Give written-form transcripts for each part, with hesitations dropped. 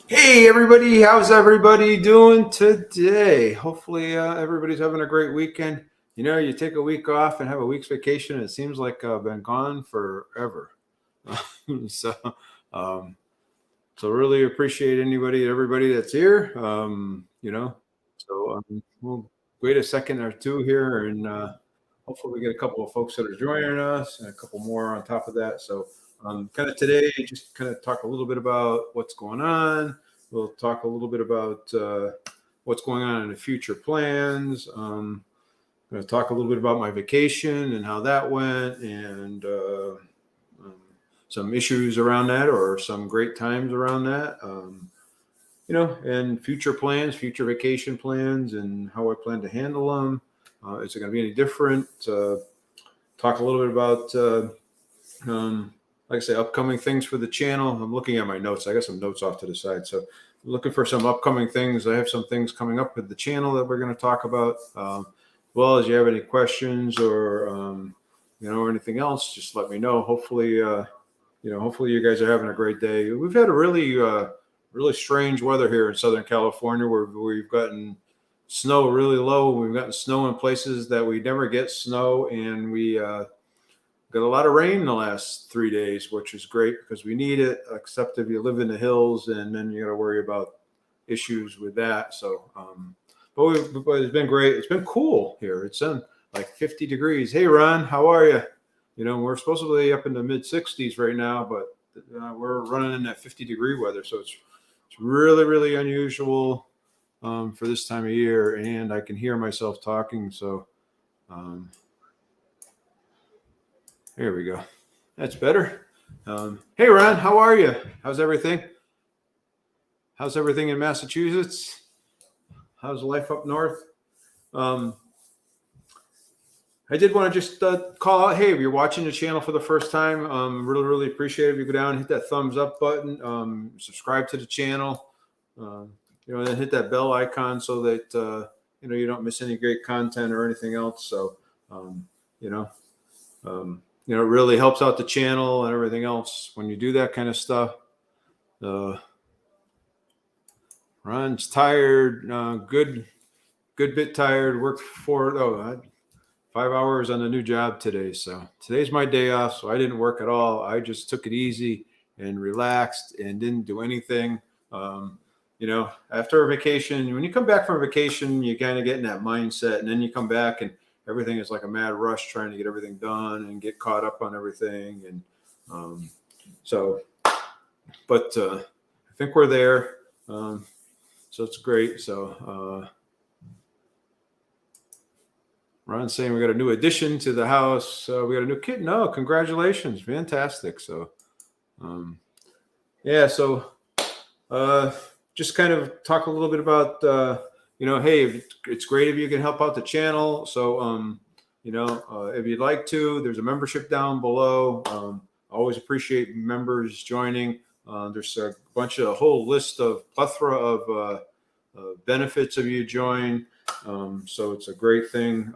Hey everybody, how's everybody doing today? Hopefully everybody's having a great weekend. You know, you take a week off and have a week's vacation, and it seems like I've been gone forever. so, um, so really appreciate everybody that's here. We'll wait a second or two here, and hopefully we get a couple of folks that are joining us, and a couple more on top of that. So, kind of today, just kind of talk a little bit about what's going on. We'll talk a little bit about what's going on in the future plans. I'm going to talk a little bit about my vacation and how that went, and um, some issues around that, or some great times around that. And future plans, future vacation plans, and how I plan to handle them. Is it going to be any different? Talk a little bit about, like I say, upcoming things for the channel. I'm looking at my notes. I got some notes off to the side. So I'm looking for some upcoming things. I have some things coming up with the channel that we're going to talk about. Well, as you have any questions or, or anything else, just let me know. Hopefully, hopefully you guys are having a great day. We've had a really strange weather here in Southern California, where we've gotten snow really low. We've gotten snow in places that we never get snow, and we got a lot of rain in the last 3 days, which is great because we need it, except if you live in the hills, and then you got to worry about issues with that. So, but it's been great. It's been cool here. It's been like 50 degrees. Hey, Ron, how are you? We're supposed to be up in the mid 60s right now, but we're running in that 50-degree weather. So it's really, really unusual for this time of year. And I can hear myself talking. So here we go. That's better. Hey, Ron, how are you? How's everything? How's everything in Massachusetts? How's life up north? I did want to just call out, hey, if you're watching the channel for the first time, really, really appreciate it if you go down and hit that thumbs up button, subscribe to the channel, and then hit that bell icon so that, you don't miss any great content or anything else. So, it really helps out the channel and everything else when you do that kind of stuff. Ron's tired, good bit tired, worked 5 hours on the new job today. So today's my day off. So I didn't work at all. I just took it easy and relaxed and didn't do anything. After a vacation, when you come back from a vacation, you kind of get in that mindset, and then you come back and everything is like a mad rush trying to get everything done and get caught up on everything. And I think we're there. So it's great. So, Ron's saying we got a new addition to the house. We got a new kid. No, congratulations. Fantastic. So, So, just kind of talk a little bit about, hey, it's great if you can help out the channel. So, if you'd like to, there's a membership down below. Always appreciate members joining. There's a whole list of plethora of benefits if you join. So it's a great thing,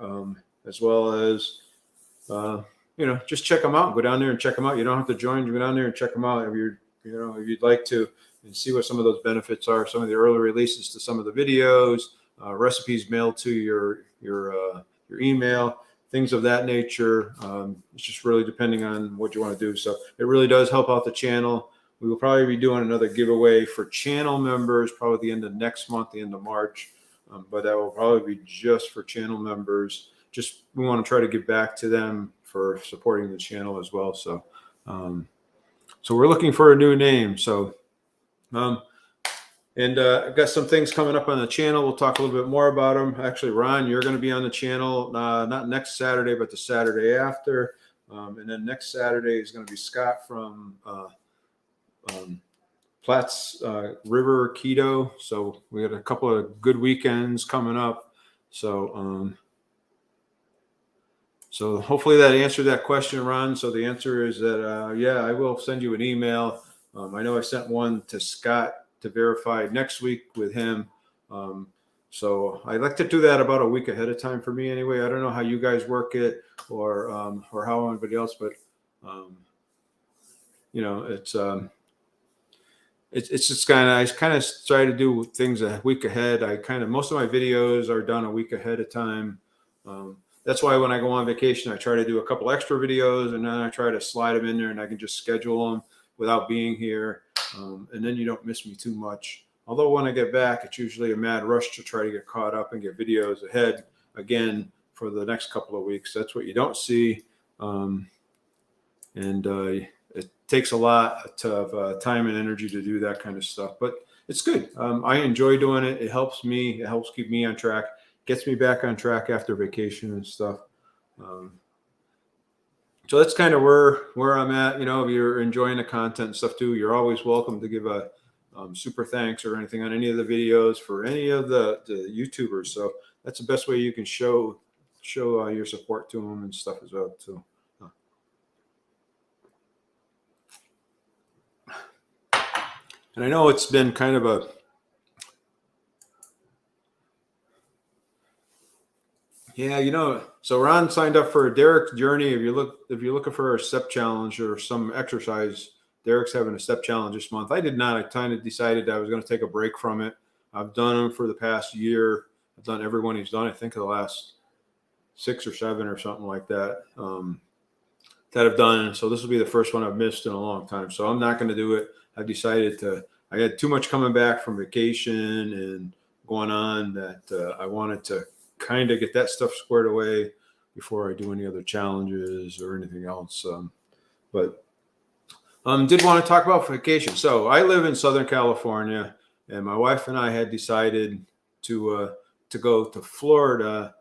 as well as, just check them out. Go down there and check them out. You don't have to join. You go down there and check them out if if you'd like to, and see what some of those benefits are. Some of the early releases to some of the videos, recipes mailed to your email, things of that nature. It's just really depending on what you want to do. So it really does help out the channel. We will probably be doing another giveaway for channel members, probably the end of next month, the end of March. But that will probably be just for channel members. Just we want to try to give back to them for supporting the channel as well. So, so we're looking for a new name. So, I've got some things coming up on the channel. We'll talk a little bit more about them. Actually, Ron, you're going to be on the channel not next Saturday, but the Saturday after. And then next Saturday is going to be Scott from Platts River Keto. So we got a couple of good weekends coming up. So, so hopefully that answered that question, Ron. So the answer is that, yeah, I will send you an email. I know I sent one to Scott to verify next week with him. So I like to do that about a week ahead of time for me anyway. I don't know how you guys work it, or how anybody else, but it's it's just I kind of try to do things a week ahead. Most of my videos are done a week ahead of time. That's why when I go on vacation, I try to do a couple extra videos, and then I try to slide them in there, and I can just schedule them without being here. And then you don't miss me too much. Although when I get back, it's usually a mad rush to try to get caught up and get videos ahead again for the next couple of weeks. That's what you don't see. It takes a lot of time and energy to do that kind of stuff, but it's good. I enjoy doing it. It helps me. It helps keep me on track, gets me back on track after vacation and stuff. So that's kind of where I'm at. If you're enjoying the content and stuff too, you're always welcome to give a super thanks or anything on any of the videos for any of the YouTubers. So that's the best way you can show your support to them and stuff as well too. And I know it's been kind of so Ron signed up for Derek's journey. If you're looking for a step challenge or some exercise, Derek's having a step challenge this month. I did not. I kind of decided I was going to take a break from it. I've done them for the past year. I've done every one he's done. I think the last 6 or 7 or something like that that I've done. So this will be the first one I've missed in a long time. So I'm not going to do it. I've decided I had too much coming back from vacation and going on that I wanted to kind of get that stuff squared away before I do any other challenges or anything else. But did want to talk about vacation. So I live in Southern California, and my wife and I had decided to go to Florida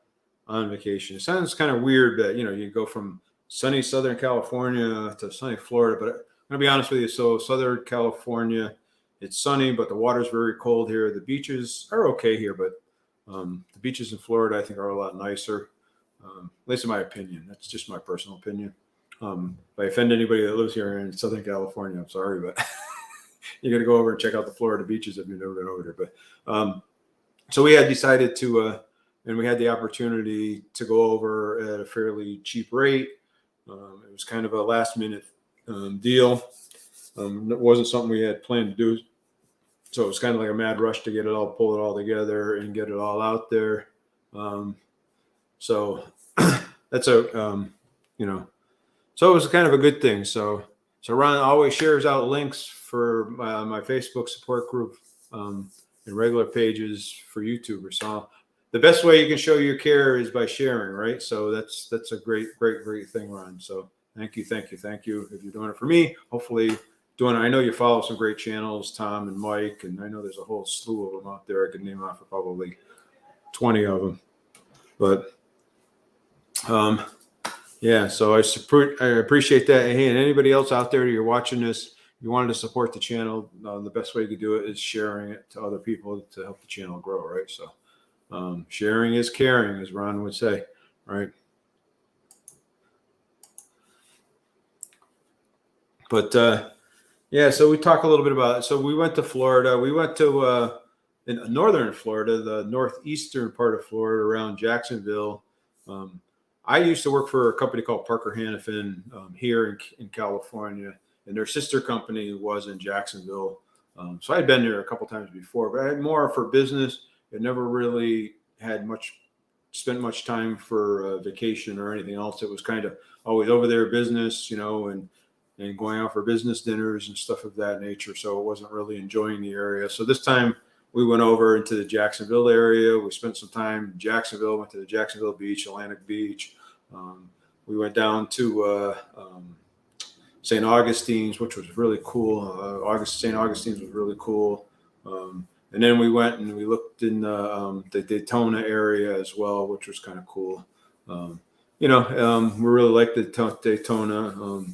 on vacation. It sounds kind of weird that you go from sunny Southern California to sunny Florida, but I'm gonna be honest with you. So Southern California, it's sunny, but the water's very cold here. The beaches are okay here, but the beaches in Florida, I think, are a lot nicer, at least in my opinion. That's just my personal opinion. If I offend anybody that lives here in Southern California, I'm sorry, but you got to go over and check out the Florida beaches if you've never been over there. But so we had decided to, and we had the opportunity to go over at a fairly cheap rate. It was kind of a last minute deal. It wasn't something we had planned to do. So it was kind of like a mad rush to pull it all together and get it all out there. So that's so it was kind of a good thing. So Ron always shares out links for my Facebook support group and regular pages for YouTubers. So the best way you can show your care is by sharing, right? So that's a great thing, Ron. So thank you. If you're doing it for me, hopefully I know you follow some great channels, Tom and Mike, and I know there's a whole slew of them out there. I could name off probably 20 of them. But yeah, so I appreciate that. Hey, and anybody else out there, you're watching this, you wanted to support the channel, the best way to do it is sharing it to other people to help the channel grow, right? So sharing is caring, as Ron would say, right? But yeah, so we talk a little bit about it. So we went to Florida. We went to in northern Florida, the northeastern part of Florida, around Jacksonville. I used to work for a company called Parker Hannifin here in California, and their sister company was in Jacksonville. So I had been there a couple times before, but I had more for business. I never really had spent much time for vacation or anything else. It was kind of always over there business, and going out for business dinners and stuff of that nature. So I wasn't really enjoying the area. So this time we went over into the Jacksonville area. We spent some time in Jacksonville, went to the Jacksonville Beach, Atlantic Beach. We went down to St. Augustine's, which was really cool. St. Augustine's was really cool. And then we went and we looked in the Daytona area as well, which was kind of cool. We really liked the Daytona.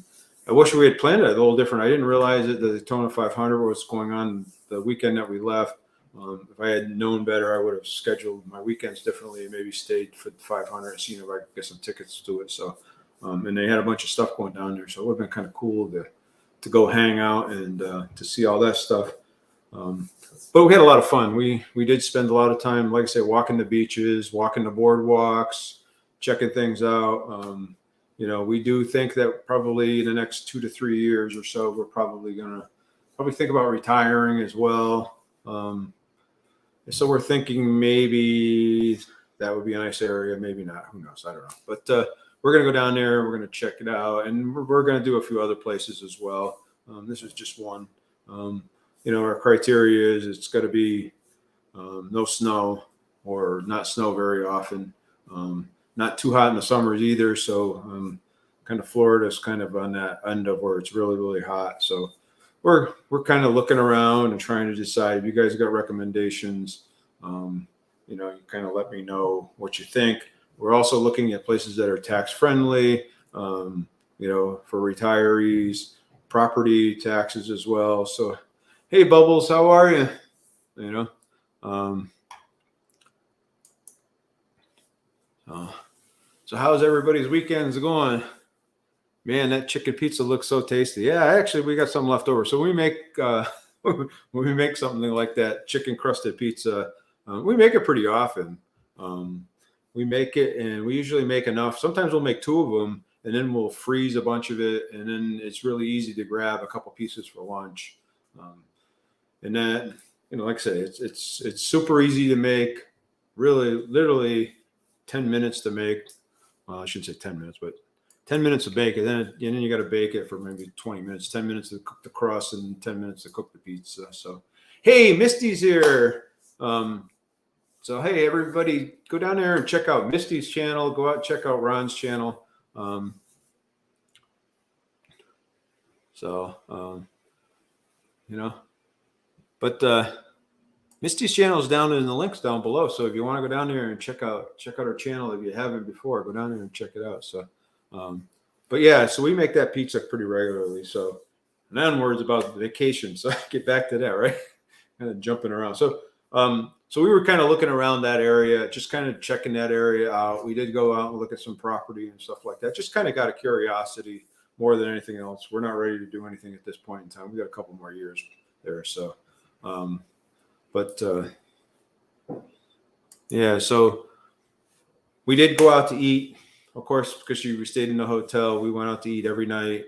I wish we had planned it a little different. I didn't realize that the Daytona 500 was going on the weekend that we left. If I had known better, I would have scheduled my weekends differently and maybe stayed for the 500 and seen if I could get some tickets to it. So, and they had a bunch of stuff going down there. So it would have been kind of cool to go hang out and to see all that stuff. But we had a lot of fun. We did spend a lot of time, like I say, walking the beaches, walking the boardwalks, checking things out. We do think that probably in the next 2 to 3 years or so, we're probably going to probably think about retiring as well. So we're thinking maybe that would be a nice area, maybe not. Who knows? I don't know. But we're going to go down there. We're going to check it out, and we're going to do a few other places as well. This is just one. Our criteria is it's got to be no snow or not snow very often. Not too hot in the summers either. So kind of Florida's kind of on that end of where it's really, really hot. So we're kind of looking around and trying to decide. If you guys got recommendations, you kind of let me know what you think. We're also looking at places that are tax friendly, for retirees, property taxes as well. So, hey, Bubbles, how are you? So how's everybody's weekends going? Man, that chicken pizza looks so tasty. Yeah, actually, we got some left over. So we make when we make something like that chicken crusted pizza, we make it pretty often. We make it, and we usually make enough. Sometimes we'll make 2 of them, and then we'll freeze a bunch of it, and then it's really easy to grab a couple pieces for lunch. And then, like I say, it's super easy to make. Really, literally 10 minutes to make. Well, I shouldn't say 10 minutes, but 10 minutes to bake it. And then you got to bake it for maybe 20 minutes, 10 minutes to cook the crust and 10 minutes to cook the pizza. So, hey, Misty's here. So, hey, everybody, go down there and check out Misty's channel. Go out and check out Ron's channel. But Misty's channel is down in the links down below. So if you want to go down there and check out her channel, if you haven't before, go down there and check it out. So, but yeah, so we make that pizza pretty regularly. So, and then words about vacation. So I get back to that, right? Kind of jumping around. So we were kind of looking around that area, just kind of checking that area out. We did go out and look at some property and stuff like that. Just kind of got a curiosity more than anything else. We're not ready to do anything at this point in time. We got a couple more years there. So, yeah, so we did go out to eat, of course, because we stayed in the hotel. We went out to eat every night.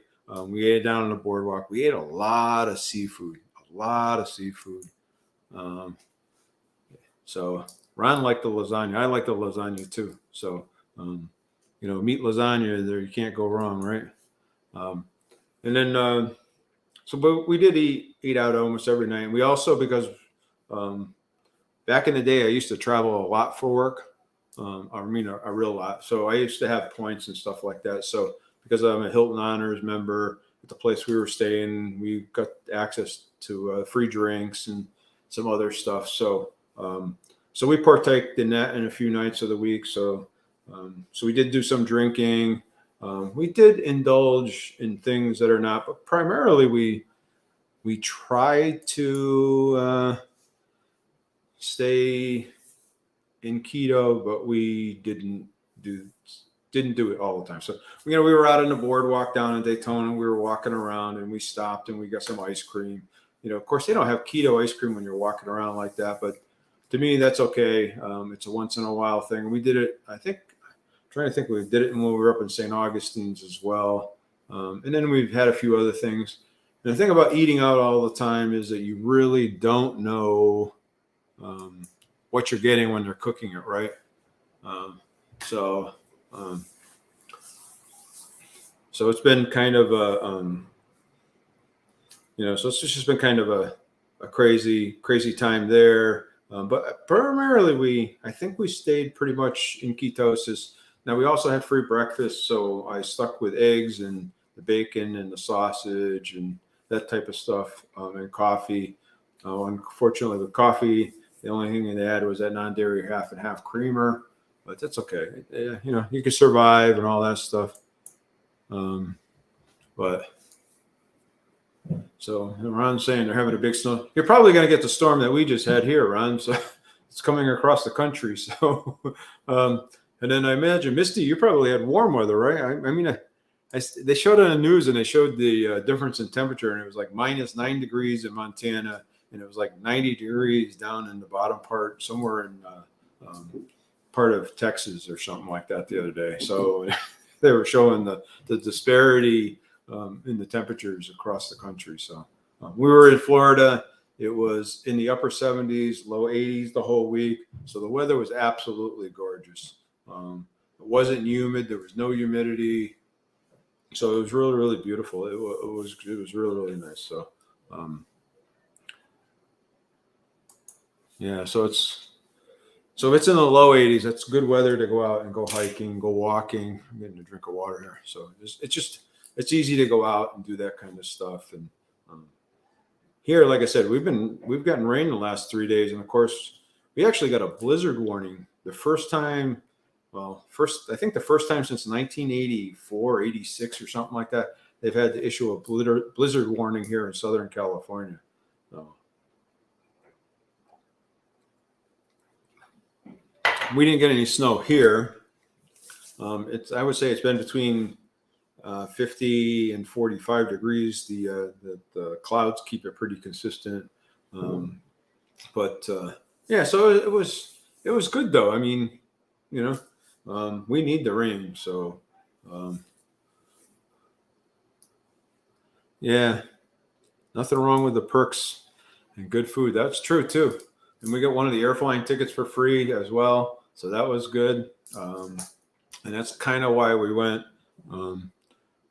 We ate down on the boardwalk. We ate a lot of seafood. So Ron liked the lasagna. I like the lasagna too. So, meat lasagna there, you can't go wrong, right? And then, but we did eat out almost every night. We also, because back in the day, I used to travel a lot for work. A real lot. So I used to have points and stuff like that. So because I'm a Hilton Honors member at the place we were staying, we got access to free drinks and some other stuff. So we partaked in that in a few nights of the week. So we did do some drinking. We did indulge in things that are not, but primarily we tried to stay in keto, but we didn't do it all the time. So, we were out on the boardwalk down in Daytona. We were walking around and we stopped and we got some ice cream. Of course, they don't have keto ice cream when you're walking around like that, but to me, that's okay. It's a once in a while thing. We did it, I think, trying to think, we did it when we were up in St. Augustine's as well. And then we've had a few other things. And the thing about eating out all the time is that you really don't know what you're getting when they're cooking it, right? So it's been kind of so it's just been kind of a crazy time there. But primarily I think we stayed pretty much in ketosis. Now we also had free breakfast, so I stuck with eggs and the bacon and the sausage and that type of stuff, and coffee. Unfortunately, with coffee, the only thing they had was that non-dairy half and half creamer, but that's okay. You can survive and all that stuff. But so Ron's saying they're having a big snow. You're probably going to get the storm that we just had here, Ron. So it's coming across the country. So, and then I imagine Misty, you probably had warm weather, right? They showed it on the news and they showed the difference in temperature, and it was like -9 degrees in Montana. And it was like 90 degrees down in the bottom part, somewhere in part of Texas or something like that the other day. So they were showing the disparity in the temperatures across the country. So We were in Florida. It was in the upper 70s, low 80s the whole week. So the weather was absolutely gorgeous. It wasn't humid. There was no humidity. So it was really, really beautiful. It was really, really nice. So, yeah, so it's in the low 80s. That's good weather to go out and go hiking, go walking. I'm getting a drink of water here. So it's easy to go out and do that kind of stuff. And here, like I said, we've gotten rain the last 3 days, and of course, we actually got a blizzard warning the first time. Well, I think the first time since 1984, 86 or something like that, they've had to issue a blizzard warning here in Southern California. So we didn't get any snow here. I would say it's been between 50 and 45 degrees. The clouds keep it pretty consistent. Yeah, so it was good though. I mean, we need the rain. So, yeah, nothing wrong with the perks and good food. That's true too. And we got one of the air flying tickets for free as well. So that was good. And that's kind of why we went.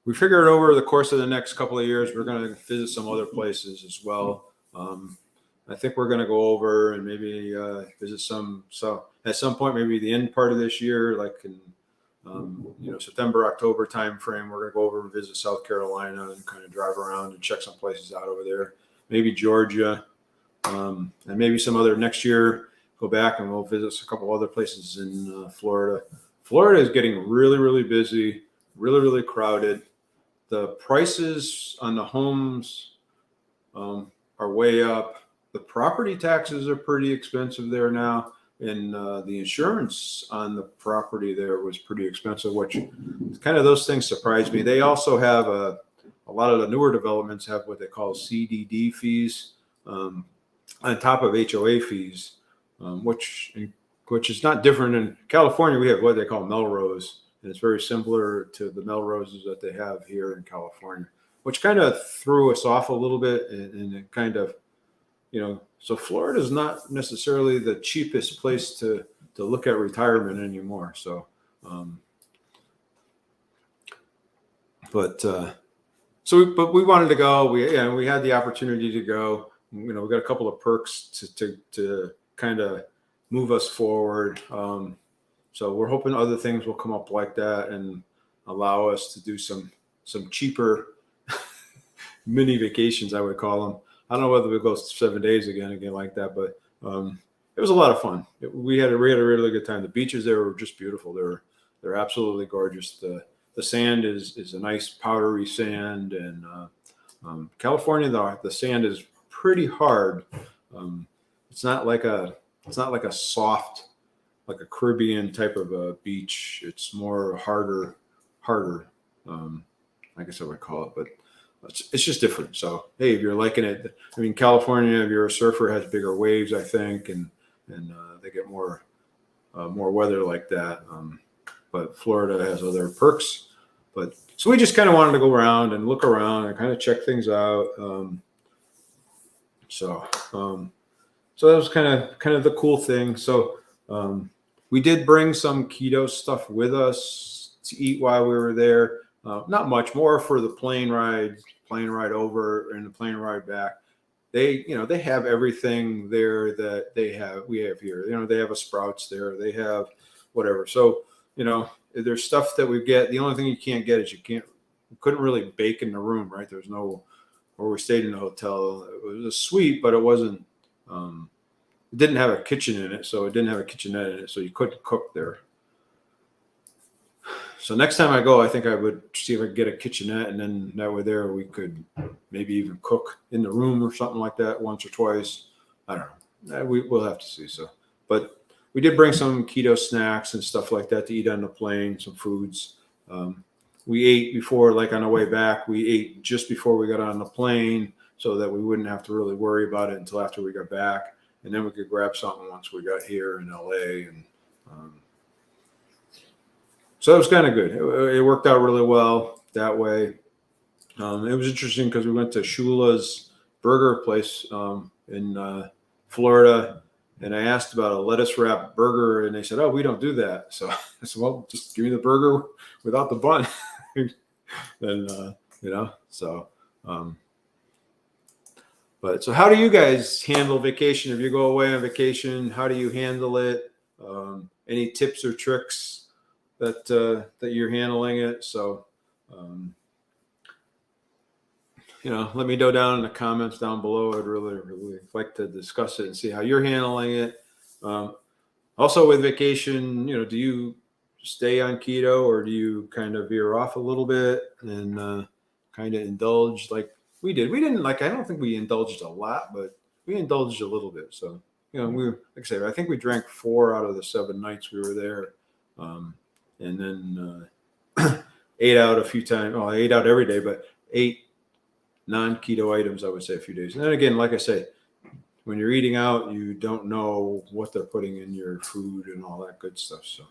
We figured over the course of the next couple of years, we're going to visit some other places as well. I think we're going to go over and maybe visit some. So at some point, maybe the end part of this year, like in September, October timeframe, we're going to go over and visit South Carolina and kind of drive around and check some places out over there. Maybe Georgia, and maybe some other next year. Go back and we'll visit a couple other places in Florida. Florida is getting really, really busy, really, really crowded. The prices on the homes are way up. The property taxes are pretty expensive there now. And the insurance on the property there was pretty expensive, which kind of those things surprised me. They also have a lot of the newer developments have what they call CDD fees on top of HOA fees, which is not different. In California, we have what they call Melrose. And it's very similar to the Melroses that they have here in California, which kind of threw us off a little bit. And it kind of, so Florida is not necessarily the cheapest place to look at retirement anymore. So, but we wanted to go. We had the opportunity to go. We got a couple of perks to kind of move us forward. So we're hoping other things will come up like that and allow us to do some cheaper mini vacations, I would call them. I don't know whether we go 7 days again like that, but it was a lot of fun. We had a really good time. The beaches there were just beautiful. They're absolutely gorgeous. The sand is a nice powdery sand, and California the sand is pretty hard. It's not like a soft, like a Caribbean type of a beach. It's more harder. I guess I would call it, but it's just different. So, hey, if you're liking it, I mean, California, if you're a surfer, has bigger waves, I think, and they get more weather like that. But Florida has other perks. But so we just kind of wanted to go around and look around and kind of check things out. So that was kind of the cool thing. So we did bring some keto stuff with us to eat while we were there. Not much, more for the plane ride over and the plane ride back. They have everything there that we have here. They have a Sprouts there. They have whatever. So, there's stuff that we get. The only thing you can't get is we couldn't really bake in the room, right? There's no, or we stayed in the hotel. It was a suite, but it wasn't, it didn't have a kitchen in it. So it didn't have a kitchenette in it. So you couldn't cook there. So next time I go, I think I would see if I could get a kitchenette, and then that way there we could maybe even cook in the room or something like that once or twice. I don't know. We'll have to see. So, but we did bring some keto snacks and stuff like that to eat on the plane, some foods. We ate before, like on the way back, we ate just before we got on the plane so that we wouldn't have to really worry about it until after we got back. And then we could grab something once we got here in LA. And so it was kind of good. It worked out really well that way. It was interesting because we went to Shula's burger place in Florida, and I asked about a lettuce wrap burger, and they said, "Oh, we don't do that." So I said, "Well, just give me the burger without the bun." Then so. But so how do you guys handle vacation? If you go away on vacation, how do you handle it? Any tips or tricks that you're handling it? So, let me know down in the comments down below. I'd really like to discuss it and see how you're handling it. Also with vacation, do you stay on keto or do you kind of veer off a little bit and kind of indulge like we did? We didn't I don't think we indulged a lot, but we indulged a little bit. So, we were, like I said, I think we drank 4 out of the 7 nights we were there. And then ate out a few times. Well, I ate out every day, but 8 non-keto items, I would say, a few days. And then again, like I say, when you're eating out, you don't know what they're putting in your food and all that good stuff. So,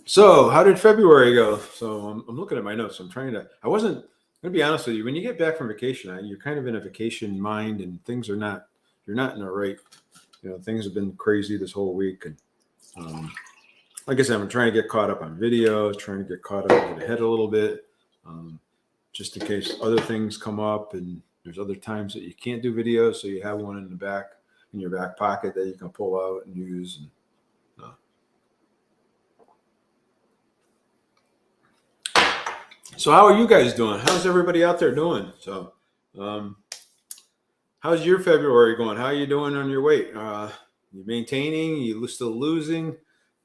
So how did February go? So I'm looking at my notes. I wasn't going to be honest with you. When you get back from vacation, you're kind of in a vacation mind and you're not in a right, things have been crazy this whole week. And like I said, I'm trying to get caught up on video, trying to get caught up over the head a little bit, just in case other things come up and there's other times that you can't do videos. So you have one in your back pocket that you can pull out and use. And, So how are you guys doing? How's everybody out there doing? So, how's your February going? How are you doing on your weight? You maintaining? You still losing?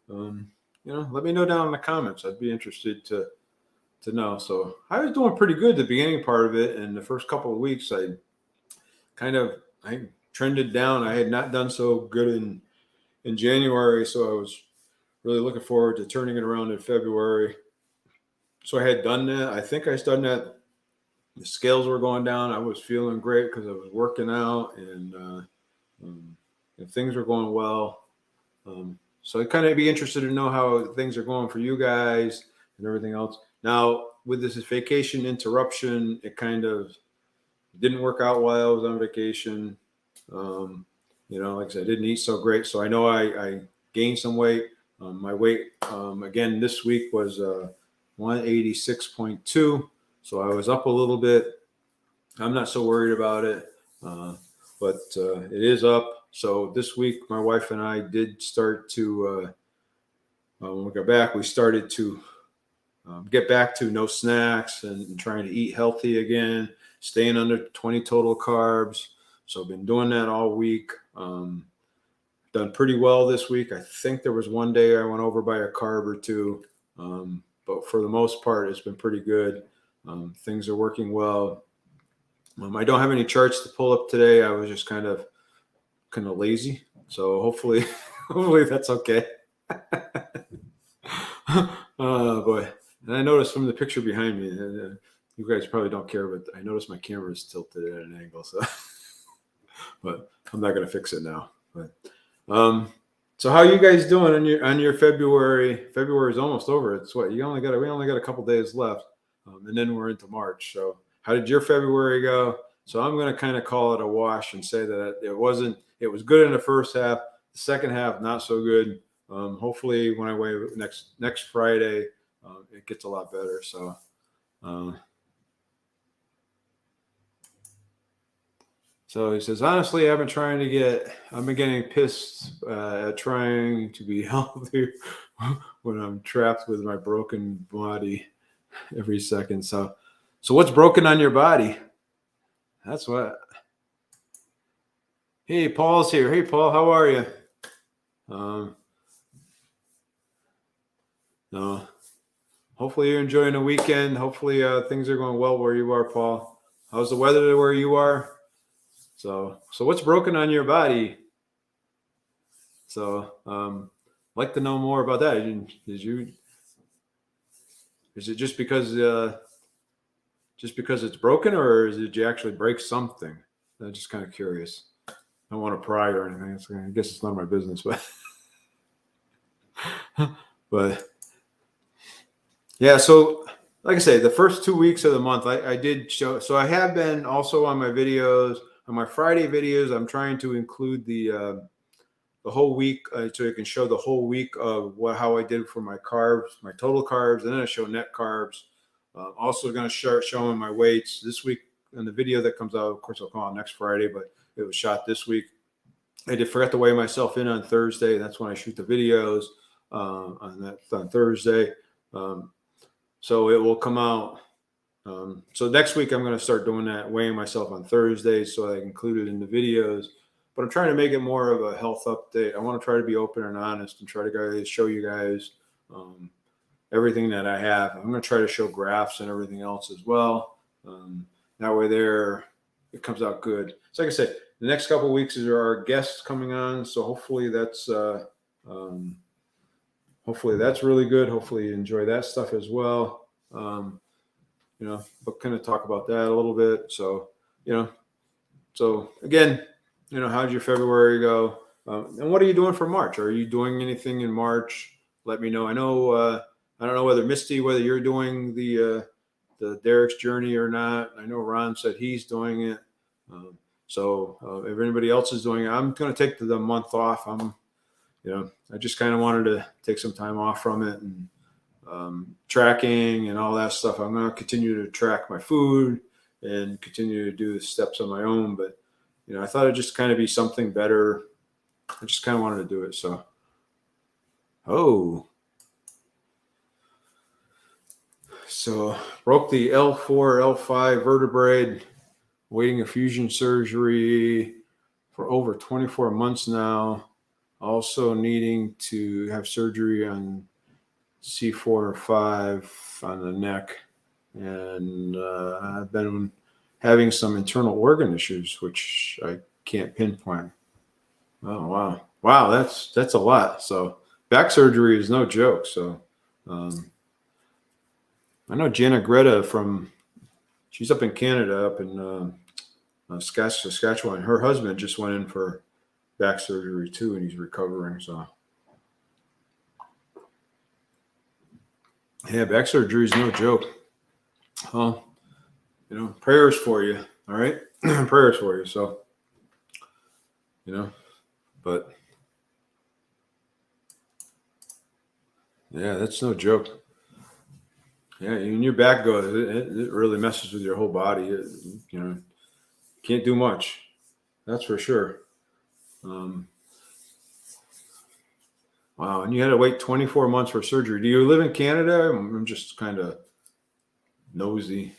Let me know down in the comments. I'd be interested to know. So I was doing pretty good the beginning part of it, and the first couple of weeks I trended down. I had not done so good in January, so I was really looking forward to turning it around in February. So I had done that. I think I done that. The scales were going down. I was feeling great because I was working out and things were going well. So I'd kind of be interested to know how things are going for you guys and everything else. Now, with this vacation interruption, it kind of didn't work out while I was on vacation. Like I said, I didn't eat so great. So I know I gained some weight. My weight, again, this week was 186.2. So I was up a little bit. I'm not so worried about it, but it is up. So this week, my wife and I did start to, when we got back, we started to get back to no snacks and trying to eat healthy again, staying under 20 total carbs. So I've been doing that all week. Done pretty well this week. I think there was one day I went over by a carb or two. But for the most part, it's been pretty good. Things are working well. I don't have any charts to pull up today. I was just kind of lazy. So hopefully that's okay. Oh boy. And I noticed from the picture behind me, you guys probably don't care, but I noticed my camera is tilted at an angle. So, but I'm not going to fix it now. But, so how are you guys doing on your February? February is almost over. It's what we only got a couple days left, and then we're into March. So how did your February go? So I'm going to kind of call it a wash and say that it was good in the first half. The second half not so good. Hopefully when I weigh next Friday, it gets a lot better. So. So he says, honestly, I've been getting pissed at trying to be healthy when I'm trapped with my broken body every second. So what's broken on your body? That's what. Hey, Paul's here. Hey, Paul, how are you? No. Hopefully you're enjoying the weekend. Hopefully things are going well where you are, Paul. How's the weather where you are? So what's broken on your body? So like to know more about that. Is it just because it's broken, or did you actually break something? I'm just kind of curious. don't want to pry or anything. I guess it's none of my business, but yeah. So like I say, the first 2 weeks of the month, I did show. So I have been also on my videos, on my Friday videos. I'm trying to include the whole week, so you can show the whole week of how I did for my carbs, my total carbs, and then I show net carbs. Also going to start showing my weights this week in the video that comes out. Of course, I'll come out next Friday, but it was shot this week. I forgot to weigh myself in on Thursday. That's when I shoot the videos on Thursday. So it will come out. So next week I'm going to start doing that, weighing myself on Thursday, so I include it in the videos. But I'm trying to make it more of a health update. I want to try to be open and honest and try to show you guys everything that I have. I'm going to try to show graphs and everything else as well. That way it comes out good. So like I said, the next couple of weeks are our guests coming on. So hopefully that's really good. Hopefully you enjoy that stuff as well. But kind of talk about that a little bit. So, so again, how'd your February go? And what are you doing for March? Are you doing anything in March? Let me know. I know, I don't know whether you're doing the Derek's Journey or not. I know Ron said he's doing it. So if anybody else is doing it, I'm going to take the month off. I just kind of wanted to take some time off from it, and tracking and all that stuff. I'm going to continue to track my food and continue to do the steps on my own. But, I thought it'd just kind of be something better. I just kind of wanted to do it. So broke the L4, L5 vertebrae, waiting a fusion surgery for over 24 months now. Also needing to have surgery on C4 or 5 on the neck. And I've been having some internal organ issues, which I can't pinpoint. Oh, wow. Wow, that's a lot. So back surgery is no joke. So I know Jana Greta she's up in Canada, up in Saskatchewan. Her husband just went in for back surgery too, and he's recovering. So yeah, back surgery is no joke. Well, prayers for you. All right. Prayers for you. So, but yeah, that's no joke. Yeah. And your back goes, it really messes with your whole body. Can't do much. That's for sure. Wow. And you had to wait 24 months for surgery. Do you live in Canada? I'm just kind of nosy,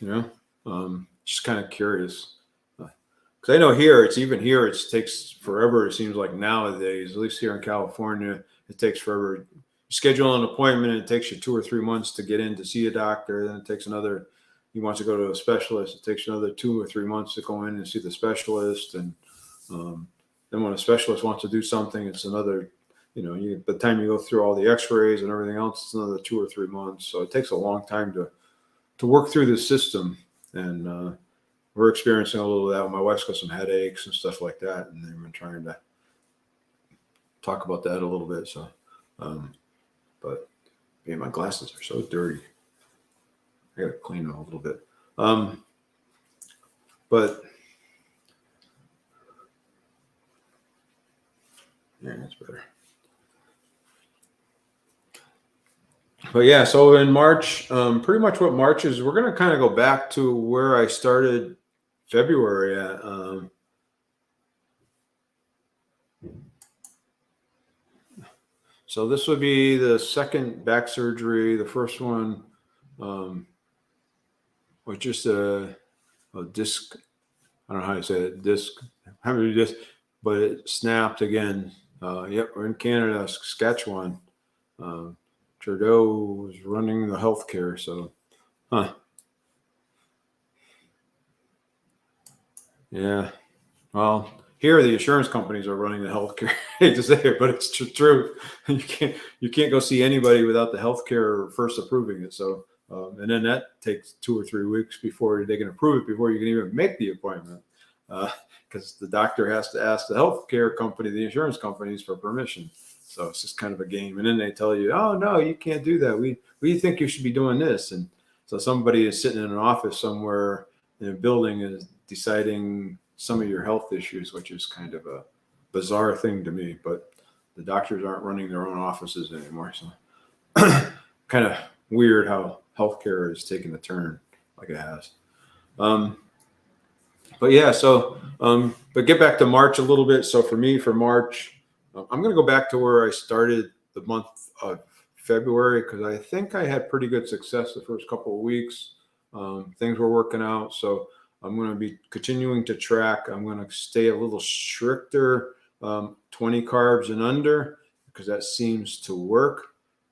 just kind of curious. Because I know it takes forever. It seems like nowadays, at least here in California, it takes forever. You schedule an appointment, it takes you 2 or 3 months to get in to see a doctor. Then it takes you want to go to a specialist, it takes another 2 or 3 months to go in and see the specialist. And then when a specialist wants to do something, it's another, by the time you go through all the x-rays and everything else, it's another 2 or 3 months. So it takes a long time to work through the system. And we're experiencing a little of that. My wife's got some headaches and stuff like that, and they've been trying to talk about that a little bit. So, but man, my glasses are so dirty. I gotta clean them a little bit. But yeah, that's better. But yeah, so in March, pretty much what March is, we're going to kind of go back to where I started February at. So this would be the second back surgery. The first one was just a disc. I don't know how you say it, disc. How many disc? But it snapped again. Yep, we're in Canada, Saskatchewan. Trudeau was running the healthcare, so, yeah. Well, here the insurance companies are running the healthcare. I hate to say it, but it's true. You can't go see anybody without the healthcare first approving it. So, and then that takes 2 or 3 weeks before they can approve it before you can even make the appointment. because the doctor has to ask the healthcare company, the insurance companies, for permission. So it's just kind of a game. And then they tell you, oh, no, you can't do that. We think you should be doing this. And so somebody is sitting in an office somewhere in a building is deciding some of your health issues, which is kind of a bizarre thing to me. But the doctors aren't running their own offices anymore. So kind of weird how healthcare is taking a turn like it has. But yeah, so, but get back to March a little bit. So for me, for March, I'm going to go back to where I started the month of February, because I think I had pretty good success the first couple of weeks. Things were working out. So I'm going to be continuing to track. I'm going to stay a little stricter, 20 carbs and under, because that seems to work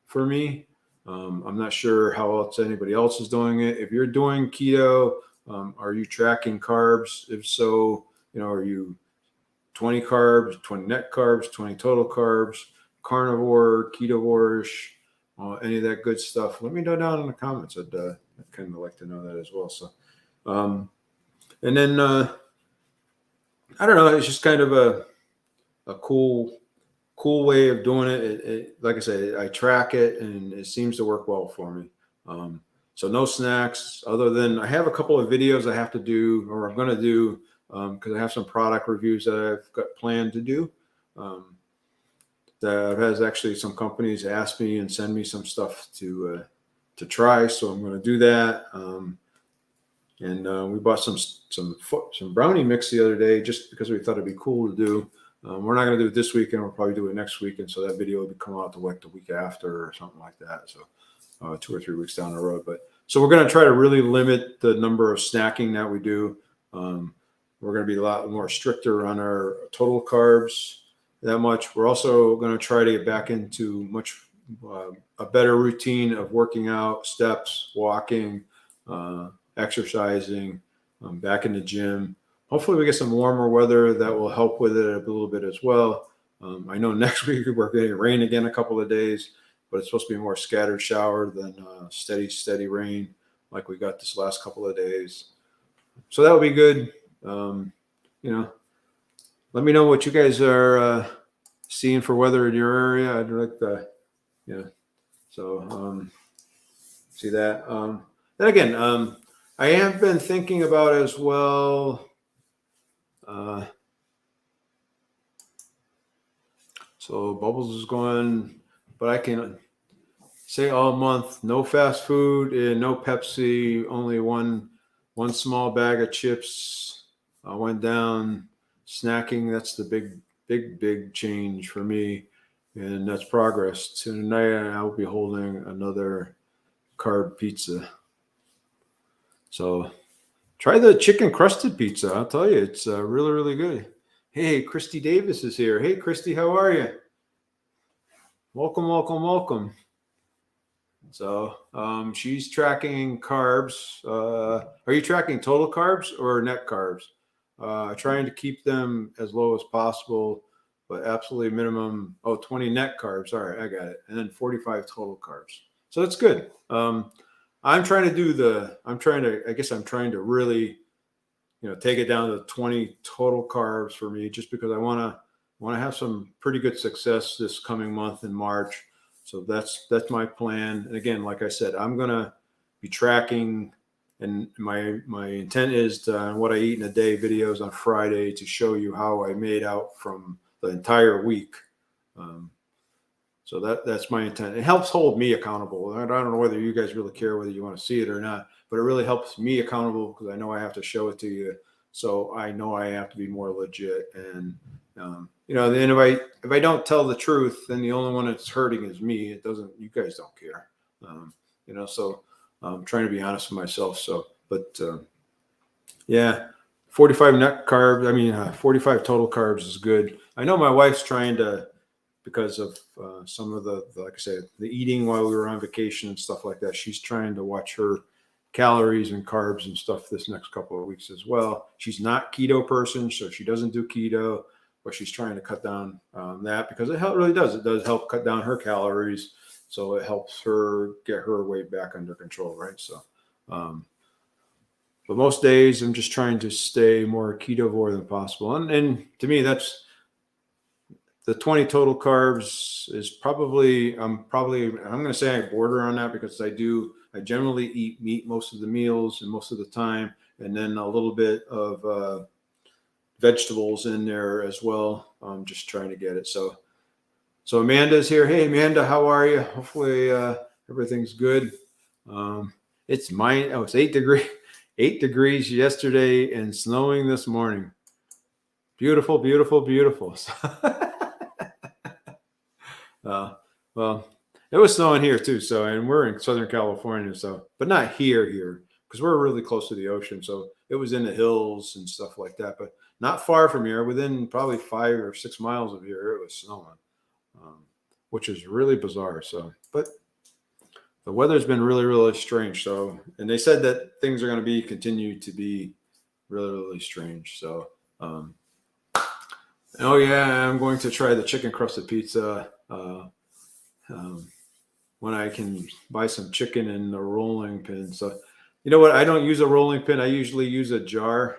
for me. I'm not sure how else anybody else is doing it. If you're doing keto, are you tracking carbs? If so, are you 20 carbs, 20 net carbs, 20 total carbs, carnivore, ketovore-ish, any of that good stuff? Let me know down in the comments. I'd kind of like to know that as well. So, and then I don't know. It's just kind of a cool way of doing it. Like I said, I track it and it seems to work well for me. So no snacks other than I have a couple of videos I have to do, or I'm going to do, because I have some product reviews that I've got planned to do. That has actually some companies ask me and send me some stuff to try. So I'm going to do that. And we bought some brownie mix the other day just because we thought it'd be cool to do. We're not going to do it this weekend. We'll probably do it next week. And so that video will come out the week after or something like that. So 2 or 3 weeks down the road. But so we're going to try to really limit the number of snacking that we do. We're going to be a lot more stricter on our total carbs that much. We're also going to try to get back into a better routine of working out, steps, walking, exercising, back in the gym. Hopefully we get some warmer weather that will help with it a little bit as well. I know next week we're getting rain again a couple of days, but it's supposed to be more scattered shower than steady rain like we got this last couple of days. So that would be good. Let me know what you guys are seeing for weather in your area. I'd like to, see that. Then again, I have been thinking about as well. So Bubbles is going, but I can say all month, no fast food and no Pepsi, only one small bag of chips. I went down snacking. That's the big change for me. And that's progress. Tonight I'll be holding another carb pizza. So try the chicken crusted pizza. I'll tell you, it's really, really good. Hey, Christy Davis is here. Hey, Christy, how are you? Welcome. So she's tracking carbs. Are you tracking total carbs or net carbs? Trying to keep them as low as possible, but absolutely minimum, 20 net carbs. All right, I got it. And then 45 total carbs. So that's good. I'm trying to really, take it down to 20 total carbs for me, just because I want to have some pretty good success this coming month in March. So that's my plan. And again, like I said, I'm going to be tracking, and my intent is to, what I eat in a day videos on Friday to show you how I made out from the entire week. So that's my intent. It helps hold me accountable. I don't know whether you guys really care whether you want to see it or not, but it really helps me accountable because I know I have to show it to you. So I know I have to be more legit. And, then if I don't tell the truth, then the only one that's hurting is me. You guys don't care. So I'm trying to be honest with myself. So, but yeah, 45 net carbs. 45 total carbs is good. I know my wife's trying to, because of some of the, like I said, the eating while we were on vacation and stuff like that. She's trying to watch her calories and carbs and stuff this next couple of weeks as well. She's not keto person, so she doesn't do keto, but she's trying to cut down that because it really does. It does help cut down her calories. So it helps her get her weight back under control, right? So, but most days I'm just trying to stay more ketovore than possible. And to me, that's the 20 total carbs is probably, I'm going to say I border on that because I generally eat meat most of the meals and most of the time, and then a little bit of vegetables in there as well. I'm just trying to get it. So Amanda's here. Hey, Amanda, how are you? Hopefully everything's good. It's 8 degrees yesterday and snowing this morning. Beautiful, beautiful, beautiful. Well, it was snowing here too. So, and we're in Southern California, so, but not here, because we're really close to the ocean. So it was in the hills and stuff like that, but not far from here, within probably 5 or 6 miles of here, it was snowing, which is really bizarre. So, but the weather's been really, really strange. So, and they said that things are going to continue to be really, really strange. So, oh yeah, I'm going to try the chicken crusted pizza when I can buy some chicken in the rolling pin. So, you know what? I don't use a rolling pin. I usually use a jar.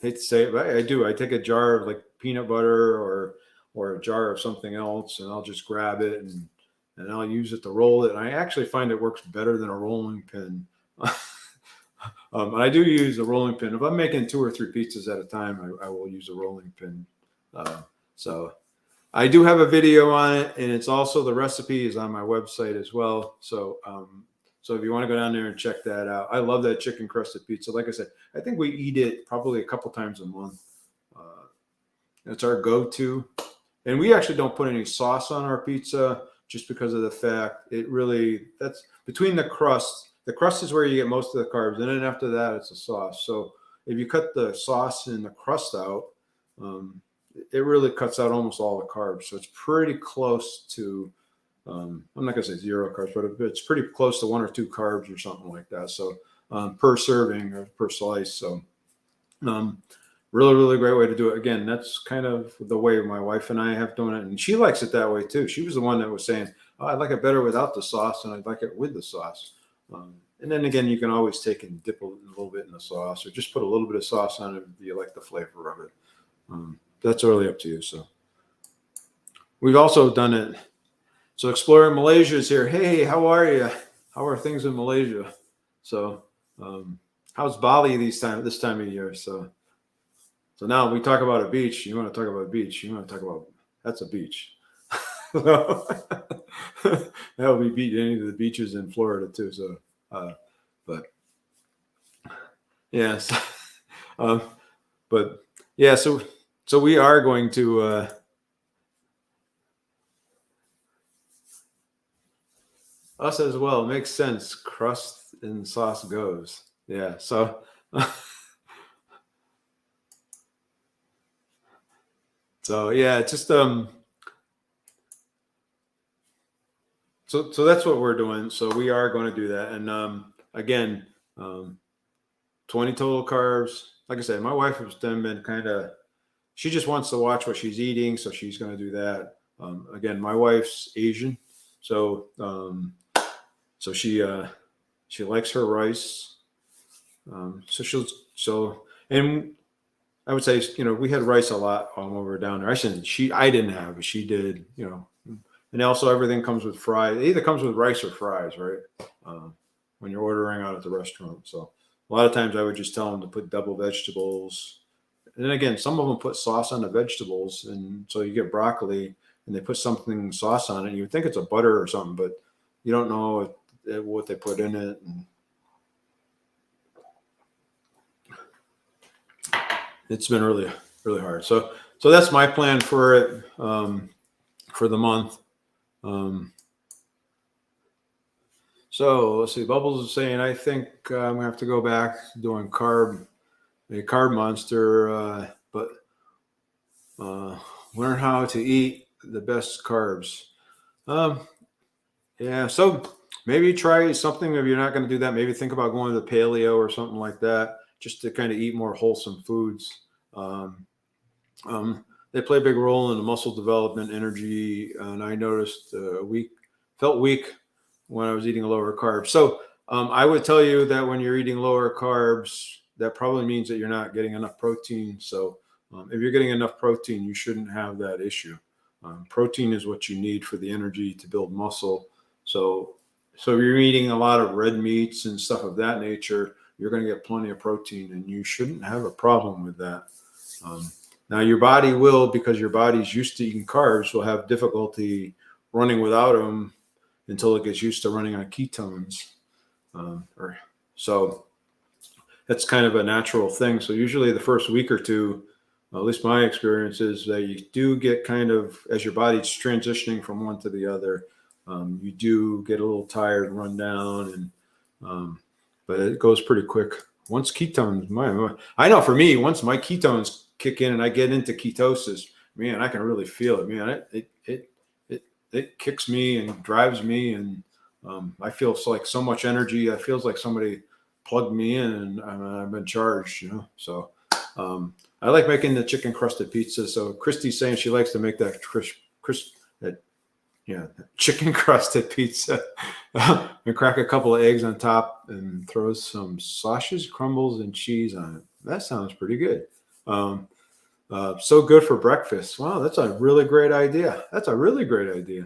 Hate to say it, but I do. I take a jar of like peanut butter or a jar of something else, and I'll just grab it and I'll use it to roll it. And I actually find it works better than a rolling pin. I do use a rolling pin. If I'm making 2 or 3 pizzas at a time, I will use a rolling pin. So I do have a video on it, and it's also, the recipe is on my website as well. So so if you want to go down there and check that out, I love that chicken crusted pizza. Like I said, I think we eat it probably a couple times a month. It's our go-to, and we actually don't put any sauce on our pizza just because of the fact that's between the crust. The crust is where you get most of the carbs, and then after that, it's a sauce. So if you cut the sauce and the crust out, it really cuts out almost all the carbs. So it's pretty close to, I'm not going to say 0 carbs, but it's pretty close to 1 or 2 carbs or something like that. So per serving or per slice. So really, really great way to do it. Again, that's kind of the way my wife and I have done it. And she likes it that way too. She was the one that was saying, oh, I like it better without the sauce, and I'd like it with the sauce. And then again, you can always take and dip a little bit in the sauce, or just put a little bit of sauce on it if you like the flavor of it. That's really up to you. So we've also done it. So Exploring Malaysia is here. Hey, how are you? How are things in Malaysia? So how's Bali this time of year? So now we talk about a beach. You want to talk about a beach? You want to talk about, that's a beach. That would be beat any of the beaches in Florida too. So, but yeah, but yeah, so we are going to us as well. It makes sense. Crust and sauce goes. Yeah. So so yeah, just so that's what we're doing. So we are going to do that. And again, 20 total carbs. Like I said, my wife has been kind of, she just wants to watch what she's eating, so she's going to do that. Again, my wife's Asian, so so she likes her rice. And I would say, we had rice a lot when we were down there. I didn't have, but she did, And also everything comes with fries. It either comes with rice or fries, right? When you're ordering out at the restaurant. So a lot of times I would just tell them to put double vegetables. And then again, some of them put sauce on the vegetables. And so you get broccoli and they put something sauce on it. And you think it's a butter or something, but you don't know what they put in it. And it's been really, really hard. So that's my plan for it, for the month. So let's see. Bubbles is saying, I think I'm gonna have to go back doing a carb monster, but learn how to eat the best carbs. Yeah. So maybe try something. If you're not going to do that, maybe think about going to the paleo or something like that, just to kind of eat more wholesome foods. They play a big role in the muscle development, energy, and I noticed felt weak when I was eating a lower carb. So I would tell you that when you're eating lower carbs, that probably means that you're not getting enough protein. So if you're getting enough protein, you shouldn't have that issue. Protein is what you need for the energy to build muscle. So if you're eating a lot of red meats and stuff of that nature, you're going to get plenty of protein, and you shouldn't have a problem with that. Now your body will, because your body's used to eating carbs, will have difficulty running without them until it gets used to running on ketones. So that's kind of a natural thing. So usually the first week or two, at least my experience is that you do get kind of, as your body's transitioning from one to the other, you do get a little tired, run down, and but it goes pretty quick. Once ketones, I know for me, once my ketones kick in and I get into ketosis, man, I can really feel it. Man, it kicks me and drives me, and I feel like so much energy. It feels like somebody plugged me in, and I've been charged, So I like making the chicken crusted pizza. So Christy's saying she likes to make that chicken crusted pizza and crack a couple of eggs on top and throw some sausage crumbles and cheese on it. That sounds pretty good. So good for breakfast. Wow, that's a really great idea.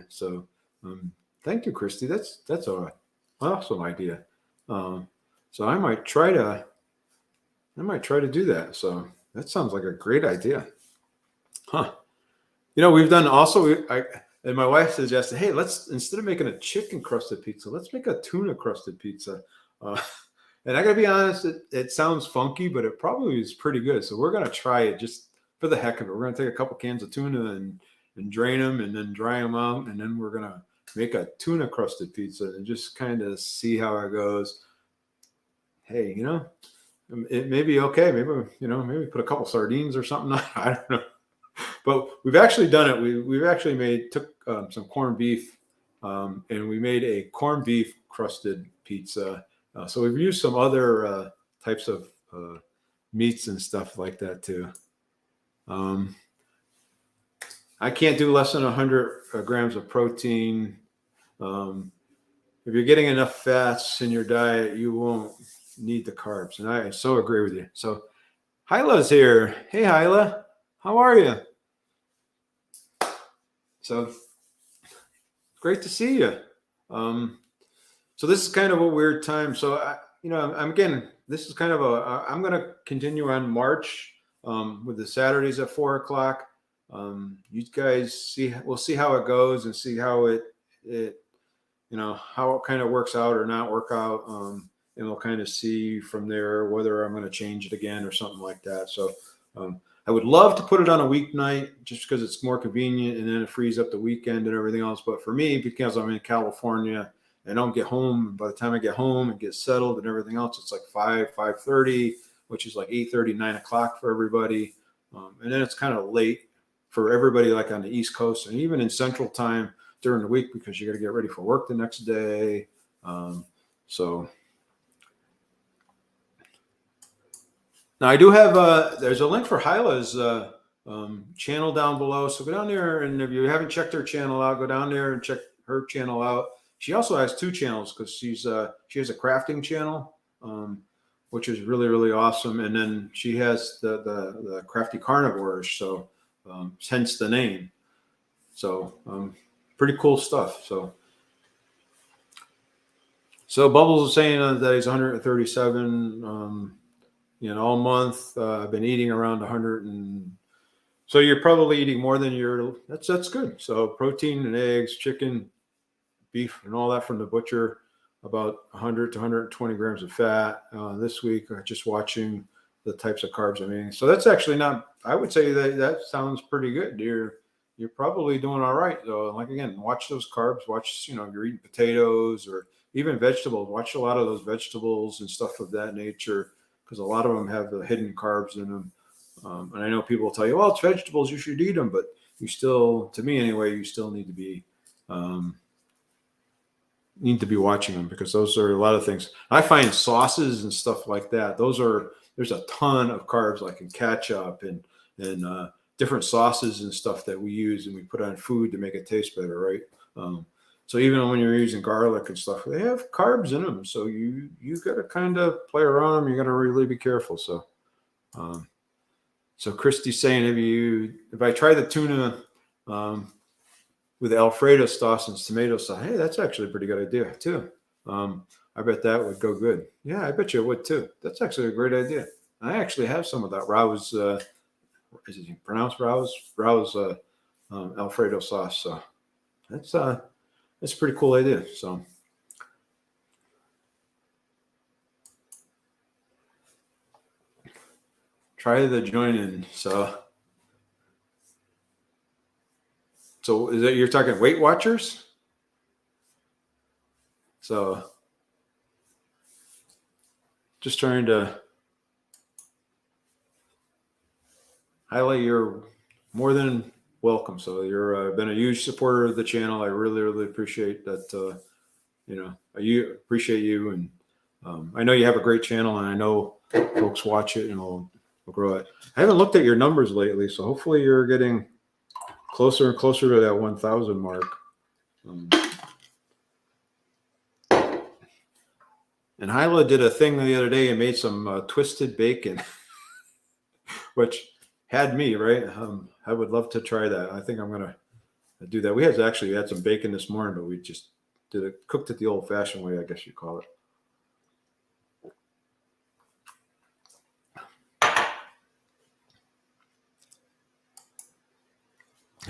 So thank you, Christy. That's an awesome idea. So I might try to do that. So that sounds like a great idea. Huh. We've done also, and my wife suggested, hey, let's, instead of making a chicken crusted pizza, let's make a tuna crusted pizza. And I gotta be honest, it sounds funky, but it probably is pretty good. So we're gonna try it just for the heck of it. We're gonna take a couple cans of tuna and drain them and then dry them out, and then we're gonna make a tuna crusted pizza and just kind of see how it goes. Hey, it may be okay. Maybe put a couple sardines or something. I don't know. But we've actually done it. We've actually took some corned beef, and we made a corned beef crusted pizza. So we've used some other types of meats and stuff like that too. I can't do less than 100 grams of protein. If you're getting enough fats in your diet, you won't need the carbs. And I so agree with you. So Hyla's here. Hey, Hyla, how are you? So great to see you. So this is kind of a weird time. So this is kind of I'm going to continue on March with the Saturdays at 4:00. You guys we'll see how it goes and see how it how it kind of works out or not work out. And we'll kind of see from there whether I'm going to change it again or something like that. So I would love to put it on a weeknight just because it's more convenient, and then it frees up the weekend and everything else. But for me, because I'm in California and I don't get home, by the time I get home and get settled and everything else, it's like 5:30, which is like 8:30, 9 o'clock for everybody. And then it's kind of late for everybody, like on the East Coast and even in Central Time during the week, because you got to get ready for work the next day. So now I do have there's a link for Hyla's channel down below. So go down there, and if you haven't checked her channel out, go down there and check her channel out. She also has two channels because she has a crafting channel, which is really, really awesome. And then she has the Crafty Carnivore-ish, so hence the name. So pretty cool stuff. So Bubbles is saying that he's 137 all month. I've been eating around 100, and so you're probably eating more than that's good. So protein and eggs, chicken, beef, and all that from the butcher, about 100 to 120 grams of fat. This week, just watching the types of carbs I'm eating. So that's actually not, I would say that sounds pretty good. You're probably doing all right. So like, again, watch those carbs, watch, you're eating potatoes or even vegetables, watch a lot of those vegetables and stuff of that nature, because a lot of them have the hidden carbs in them. And I know people will tell you, well, it's vegetables, you should eat them, but you still, to me anyway, you still need to be watching them, because those are a lot of things. I find sauces and stuff like that, there's a ton of carbs, like in ketchup and different sauces and stuff that we use and we put on food to make it taste better, right? So even when you're using garlic and stuff, they have carbs in them. So you got to kind of play around them. You got to really be careful. So, so Christy's saying, if I try the tuna with Alfredo sauce and tomato sauce, hey, that's actually a pretty good idea too. I bet that would go good. Yeah, I bet you it would too. That's actually a great idea. I actually have some of that Rouse, is it pronounced Rouse Alfredo sauce. So that's a pretty cool idea. So try the join in. So is that you're talking Weight Watchers? So just trying to highlight you're more than welcome. So you're been a huge supporter of the channel. I really, really appreciate that. I appreciate you. And I know you have a great channel, and I know folks watch it and will grow it. I haven't looked at your numbers lately, so hopefully you're getting closer and closer to that 1,000 mark. And Hyla did a thing the other day and made some twisted bacon, which had me, right? I would love to try that. I think I'm going to do that. We had some bacon this morning, but we just cooked it the old fashioned way, I guess you call it.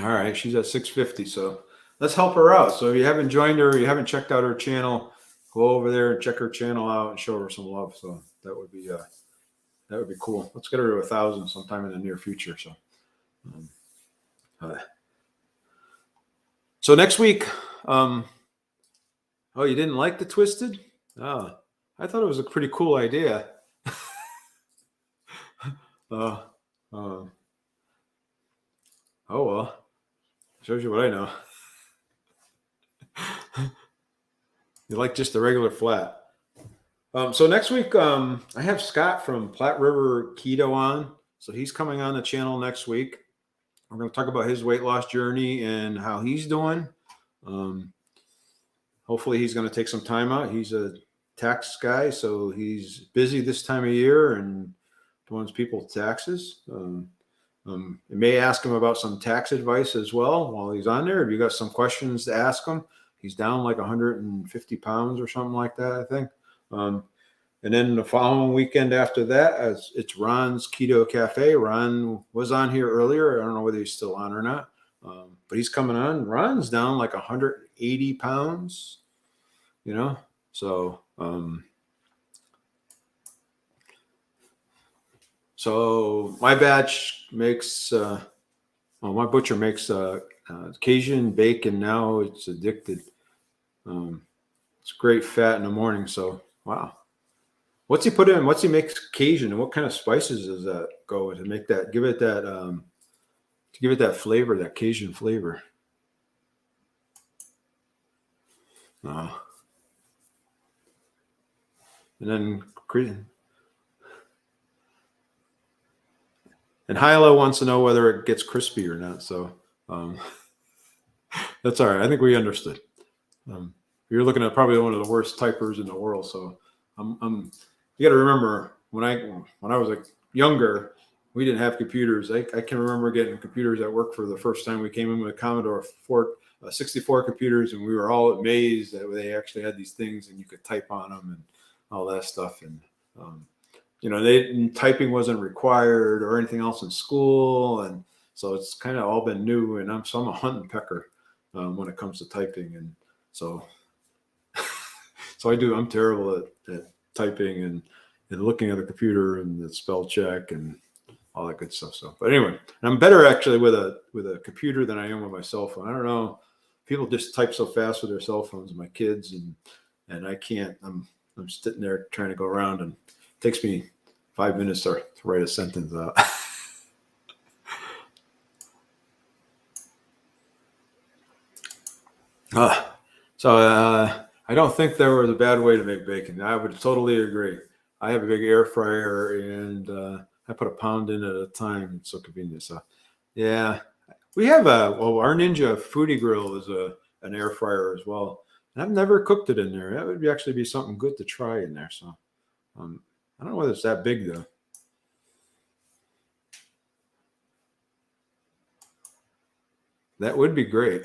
All right. She's at 650. So let's help her out. So if you haven't joined her, you haven't checked out her channel, go over there and check her channel out and show her some love. So that would be cool. Let's get her to 1,000 sometime in the near future. So next week, oh, you didn't like the twisted? Oh, I thought it was a pretty cool idea. Oh well, shows you what I know. You like just the regular flat. So next week, I have Scott from Platte River Keto on. So he's coming on the channel next week. We're going to talk about his weight loss journey and how he's doing. Hopefully he's going to take some time out. He's a tax guy, so he's busy this time of year and doing people's taxes. You may ask him about some tax advice as well while he's on there. If you got some questions to ask him, he's down like 150 pounds or something like that, I think. And then the following weekend after that, it's Ron's Keto Cafe. Ron was on here earlier. I don't know whether he's still on or not, but he's coming on. Ron's down like 180 pounds, so so my batch makes, my butcher makes Cajun bacon now. It's addicted. It's great fat in the morning. So, wow. What's he put in? What's he makes Cajun? And what kind of spices does that go with to make that, give it that flavor, that Cajun flavor? And then and Hyla wants to know whether it gets crispy or not. So that's all right. I think we understood. You're looking at probably one of the worst typers in the world. So you got to remember when I was like younger, we didn't have computers. I can remember getting computers at work for the first time. We came in with a Commodore 64 computers, and we were all amazed that they actually had these things and you could type on them and all that stuff. And typing wasn't required or anything else in school, and so it's kind of all been new. And I'm a hunt and pecker when it comes to typing, and so I'm terrible at typing and looking at the computer and the spell check and all that good stuff. So, but anyway, I'm better actually with a computer than I am with my cell phone. I don't know. People just type so fast with their cell phones, my kids, and I can't. I'm sitting there trying to go around, and it takes me 5 minutes to write a sentence out. So I don't think there was a bad way to make bacon. I would totally agree. I have a big air fryer, and I put a pound in at a time. It's so convenient. So yeah, we have our Ninja Foodie Grill is a an air fryer as well. And I've never cooked it in there. That would actually be something good to try in there. So I don't know whether it's that big though. That would be great.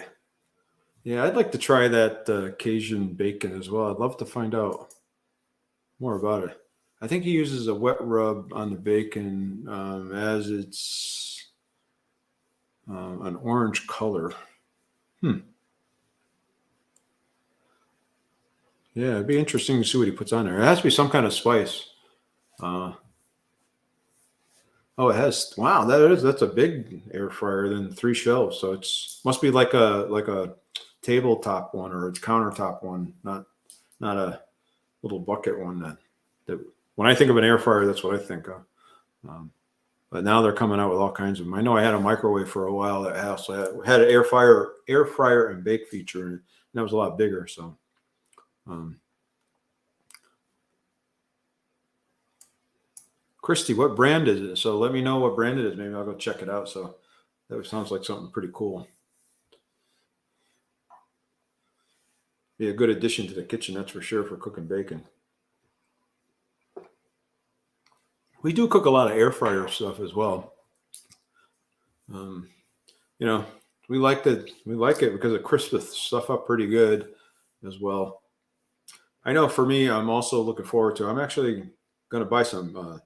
Yeah, I'd like to try that Cajun bacon as well. I'd love to find out more about it. I think he uses a wet rub on the bacon as it's an orange color. Yeah, it'd be interesting to see what he puts on there. It has to be some kind of spice. Oh, it has. Wow, that's a big air fryer. Then 3 shelves, so it's must be like a tabletop one or a countertop one, not a little bucket one. That when I think of an air fryer, that's what I think of. But now they're coming out with all kinds of them. I know I had a microwave for a while at house. I had an air fryer and bake feature, and that was a lot bigger. So. Christy, what brand is it? So let me know what brand it is. Maybe I'll go check it out. So that sounds like something pretty cool. Be a good addition to the kitchen, that's for sure, for cooking bacon. We do cook a lot of air fryer stuff as well. You know, we like it because it crisps the stuff up pretty good as well. I know for me, I'm also looking forward to. I'm actually going to buy some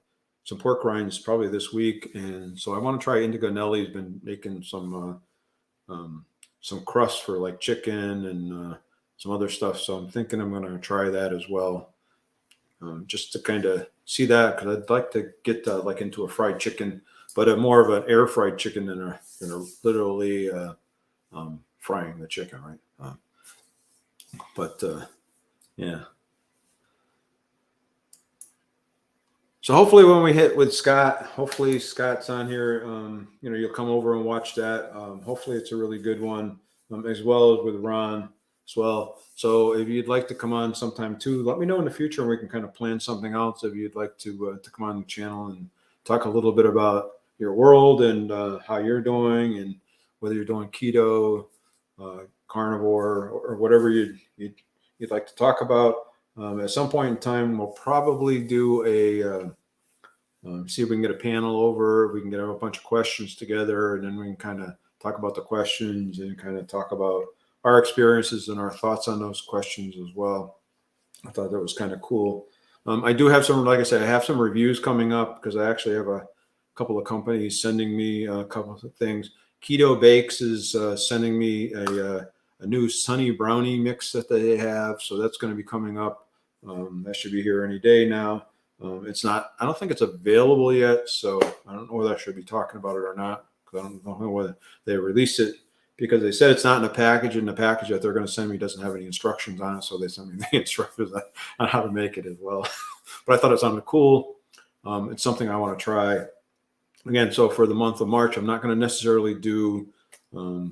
pork rinds probably this week, and so I want to try Indigo Nelly's been making some crust for like chicken and some other stuff. So I'm thinking I'm going to try that as well, just to kind of see that, because I'd like to get like into a fried chicken, but more of an air fried chicken than a literally frying the chicken, right? Yeah. So hopefully when we hit with Scott, hopefully Scott's on here, you'll come over and watch that. Hopefully it's a really good one, as well as with Ron as well. So if you'd like to come on sometime too, let me know in the future and we can kind of plan something else. If you'd like to come on the channel and talk a little bit about your world and how you're doing, and whether you're doing keto, carnivore, or whatever you'd like to talk about. At some point in time, we'll probably do see if we can get a panel over. We can get a bunch of questions together, and then we can kind of talk about the questions and kind of talk about our experiences and our thoughts on those questions as well. I thought that was kind of cool. I do have some, like I said, I have some reviews coming up because I actually have a couple of companies sending me a couple of things. Keto Bakes is sending me a new Sunny Brownie mix that they have. So that's going to be coming up. That should be here any day now. It's not, I don't think it's available yet. So I don't know whether I should be talking about it or not, because I don't know whether they released it, because they said it's not in a package, and the package that they're going to send me doesn't have any instructions on it. So they sent me the instructions on how to make it as well. But I thought it sounded cool. It's something I want to try. Again, so for the month of March, I'm not going to necessarily do a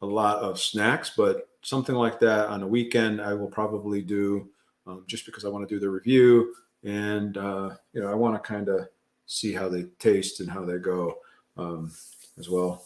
lot of snacks, but something like that on a weekend I will probably do, just because I want to do the review, and I want to kind of see how they taste and how they go as well.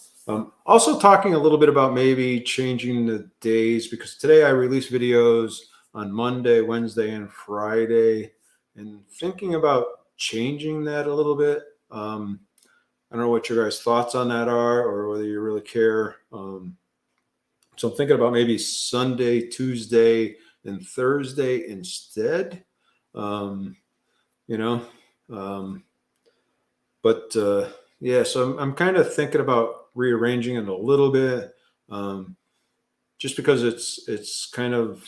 Also talking a little bit about maybe changing the days, because today I release videos on Monday, Wednesday, and Friday, and thinking about changing that a little bit. I don't know what your guys' thoughts on that are, or whether you really care. So I'm thinking about maybe Sunday, Tuesday, and Thursday instead. Yeah, so I'm kind of thinking about rearranging it a little bit, just because it's kind of,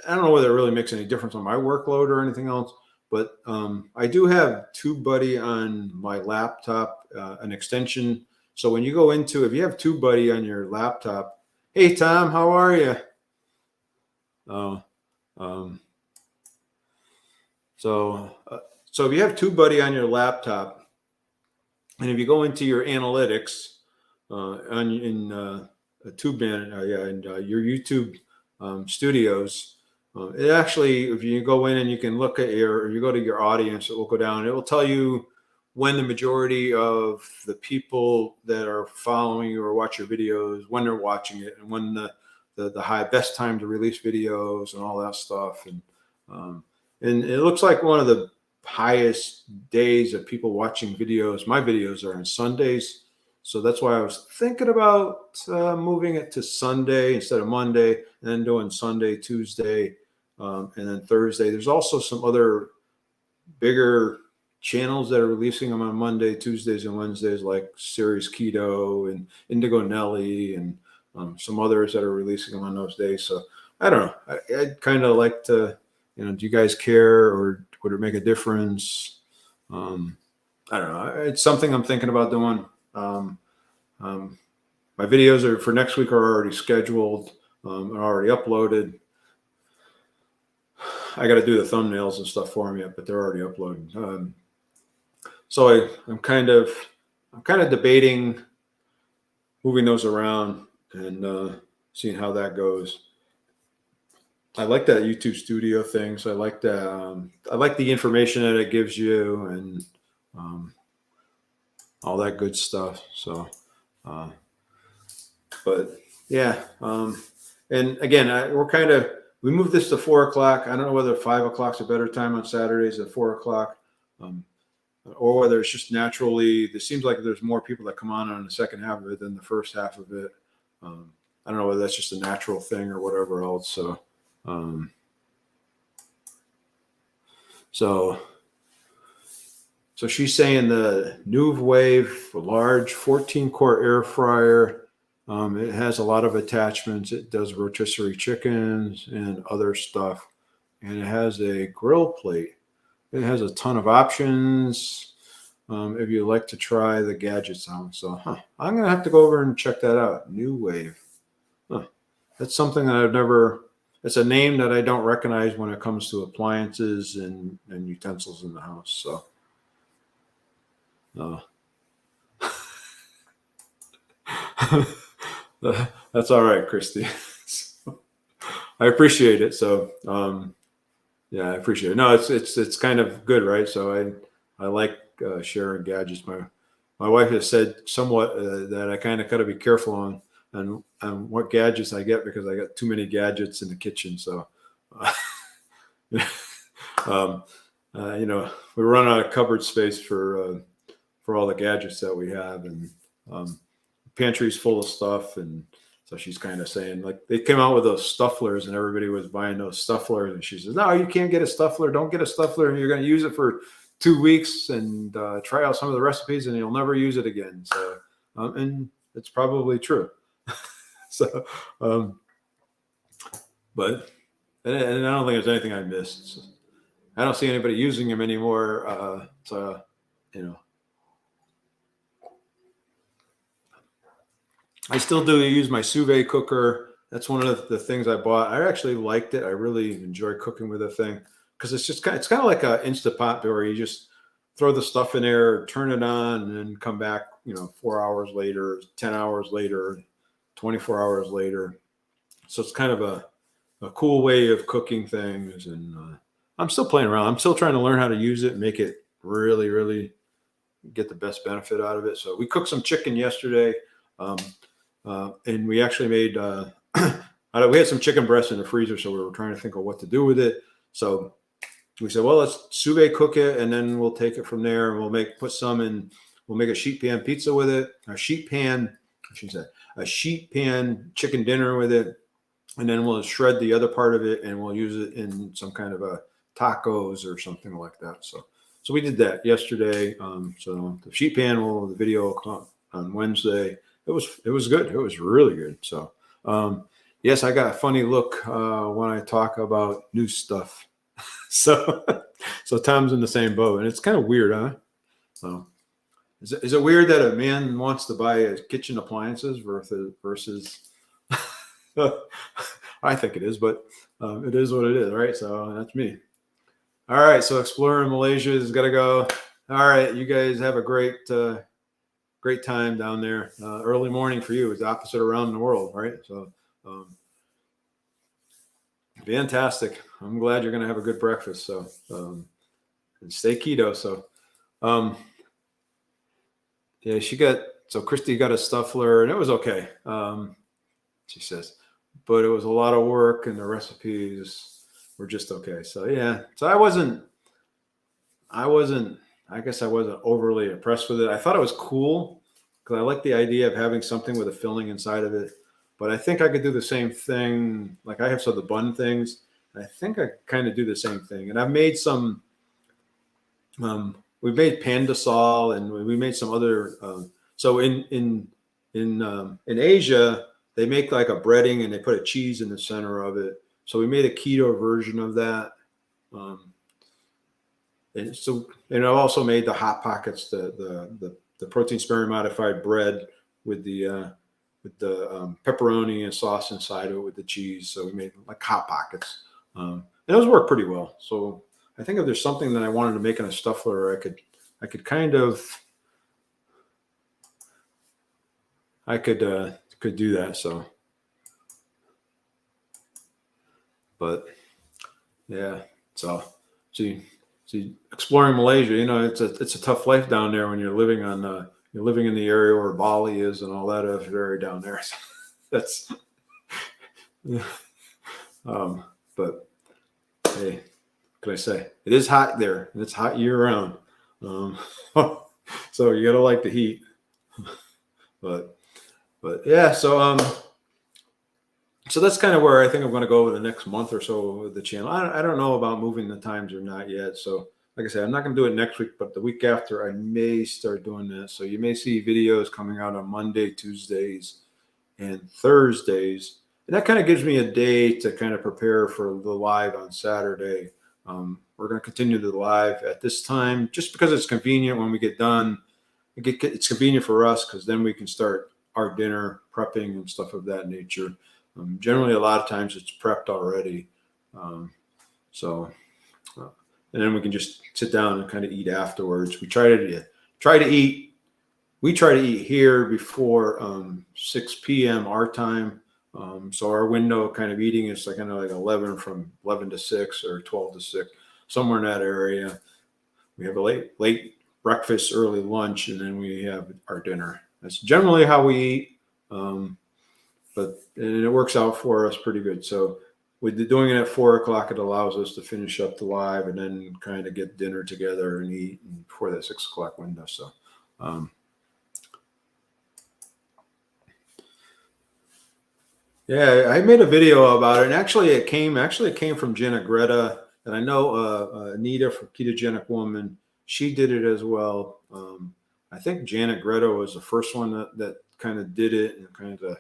I don't know whether it really makes any difference on my workload or anything else. But I do have TubeBuddy on my laptop, an extension. So when you go into, if you have TubeBuddy on your laptop, hey Tom, how are you? So if you have TubeBuddy on your laptop, and if you go into your analytics in TubeBand, your YouTube studios. It actually, if you go in and you can look at or you go to your audience, it will go down. It will tell you when the majority of the people that are following you or watch your videos, when they're watching it, and when the best time to release videos and all that stuff. And it looks like one of the highest days of people watching videos. My videos are on Sundays. So that's why I was thinking about moving it to Sunday instead of Monday, and then doing Sunday, Tuesday, and then Thursday. There's also some other bigger channels that are releasing them on Monday, Tuesdays, and Wednesdays, like Series Keto and Indigo Nelly, and some others that are releasing them on those days. So I don't know. I'd kind of like to, do you guys care, or would it make a difference? I don't know. It's something I'm thinking about doing. My videos for next week are already scheduled, are already uploaded. I got to do the thumbnails and stuff for them yet, but they're already uploaded. So I'm kind of debating moving those around and seeing how that goes. I like that YouTube studio thing, so I like that. I like the information that it gives you and all that good stuff. So, but yeah, and again, we moved this to 4 o'clock. I don't know whether 5 o'clock's a better time on Saturdays than 4 o'clock, or whether it's just naturally. It seems like there's more people that come on the second half of it than the first half of it. I don't know whether that's just a natural thing or whatever else. So she's saying the Nuve Wave large 14-quart air fryer. It has a lot of attachments. It does rotisserie chickens and other stuff. And it has a grill plate. It has a ton of options if you like to try the gadgets out. So I'm going to have to go over and check that out. Nuve Wave. That's something that it's a name that I don't recognize when it comes to appliances and utensils in the house. So. That's all right, Christy. I appreciate it. So, yeah, I appreciate it. No, it's kind of good, right? So I like sharing gadgets. My wife has said somewhat that I kind of got to be careful on what gadgets I get, because I got too many gadgets in the kitchen. So, we run out of cupboard space for all the gadgets that we have, and pantry's full of stuff. And so she's kind of saying, like, they came out with those stufflers and everybody was buying those stufflers, and she says, no, you can't get a stuffler. Don't get a stuffler. You're going to use it for 2 weeks and try out some of the recipes, and you'll never use it again. So, and it's probably true. So, but and I don't think there's anything I missed. So I don't see anybody using them anymore. I still do use my sous vide cooker. That's one of the things I bought. I actually liked it. I really enjoy cooking with the thing, because it's kind of like an Instapot, where you just throw the stuff in there, turn it on, and then come back, 4 hours later, 10 hours later, 24 hours later. So it's kind of a cool way of cooking things. And I'm still playing around. I'm still trying to learn how to use it and make it really, really get the best benefit out of it. So we cooked some chicken yesterday. And we actually made, we had some chicken breasts in the freezer, so we were trying to think of what to do with it. So we said, well, let's sous vide cook it, and then we'll take it from there, and we'll make a sheet pan pizza with it, a sheet pan chicken dinner with it, and then we'll shred the other part of it, and we'll use it in some kind of a tacos or something like that. So we did that yesterday. So the sheet pan the video will come on Wednesday. It was good. It was really good. So, yes, I got a funny look when I talk about new stuff. So Tom's in the same boat, and it's kind of weird, huh? So, is it weird that a man wants to buy kitchen appliances versus? I think it is, but it is what it is, right? So that's me. All right. So Explorer in Malaysia has got to go. All right, you guys have a great time down there. Early morning for you is opposite around the world, right? So fantastic. I'm glad you're going to have a good breakfast. So and stay keto. So yeah, Christy got a stuffler, and it was okay. She says, but it was a lot of work, and the recipes were just okay. So yeah, so I guess I wasn't overly impressed with it. I thought it was cool because I like the idea of having something with a filling inside of it. But I think I could do the same thing. Like I have some of the bun things. I think I kind of do the same thing. And I've made some. We made panda sol, and we made some other. So in Asia, they make like a breading, and they put a cheese in the center of it. So we made a keto version of that. And so, and I've also made the hot pockets, the protein sparing modified bread with the pepperoni and sauce inside of it with the cheese. So we made like hot pockets, and those work pretty well. So I think if there's something that I wanted to make in a stuffler, I could kind of, could do that. So, but yeah, so see, exploring Malaysia, you know, it's a tough life down there when you're living in the area where Bali is and all that other area down there. So that's, but hey, what can I say? It is hot there, and it's hot year round. So you gotta like the heat. But yeah, so that's kind of where I think I'm going to go over the next month or so with the channel. I don't know about moving the times or not yet. So like I said, I'm not going to do it next week, but the week after I may start doing that. So you may see videos coming out on Monday, Tuesdays, and Thursdays. And that kind of gives me a day to kind of prepare for the live on Saturday. We're going to continue the live at this time just because it's convenient when we get done. It's convenient for us because then we can start our dinner prepping and stuff of that nature. Generally, a lot of times it's prepped already. And then we can just sit down and kind of eat afterwards. We try to eat here before 6 p.m. our time. So our window kind of eating is like 11 from 11 to 6 or 12 to 6, somewhere in that area. We have a late breakfast, early lunch, and then we have our dinner. That's generally how we eat. And it works out for us pretty good. So with doing it at 4 o'clock, it allows us to finish up the live and then kind of get dinner together and eat before that 6 o'clock window. So, yeah, I made a video about it, and actually it came from Jenna Greta, and I know Anita from Ketogenic Woman. She did it as well. I think Janet Greta was the first one that kind of did it and kind of,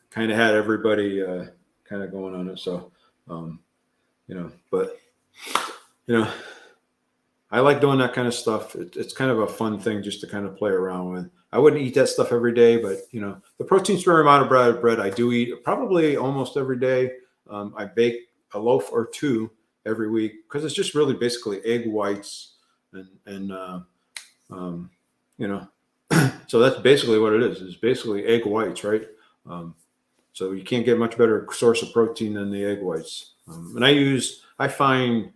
kind of had everybody kind of going on it. So, but I like doing that kind of stuff. It's kind of a fun thing just to kind of play around with. I wouldn't eat that stuff every day, but the protein sparing modified bread I do eat probably almost every day. I bake a loaf or two every week because it's just really basically egg whites and so that's basically what it is. It's basically egg whites, right? So you can't get much better source of protein than the egg whites. And I find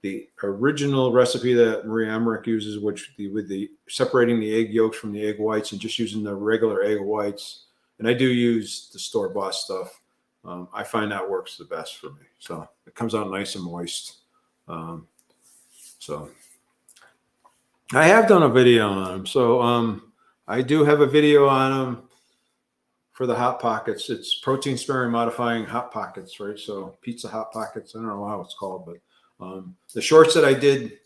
the original recipe that Marie Emmerich uses, with the separating the egg yolks from the egg whites and just using the regular egg whites. And I do use the store-bought stuff. I find that works the best for me. So it comes out nice and moist. So I have done a video on them. So I do have a video on them for the Hot Pockets. It's protein sparing modifying Hot Pockets, right? So pizza Hot Pockets. I don't know how it's called, but the shorts that I did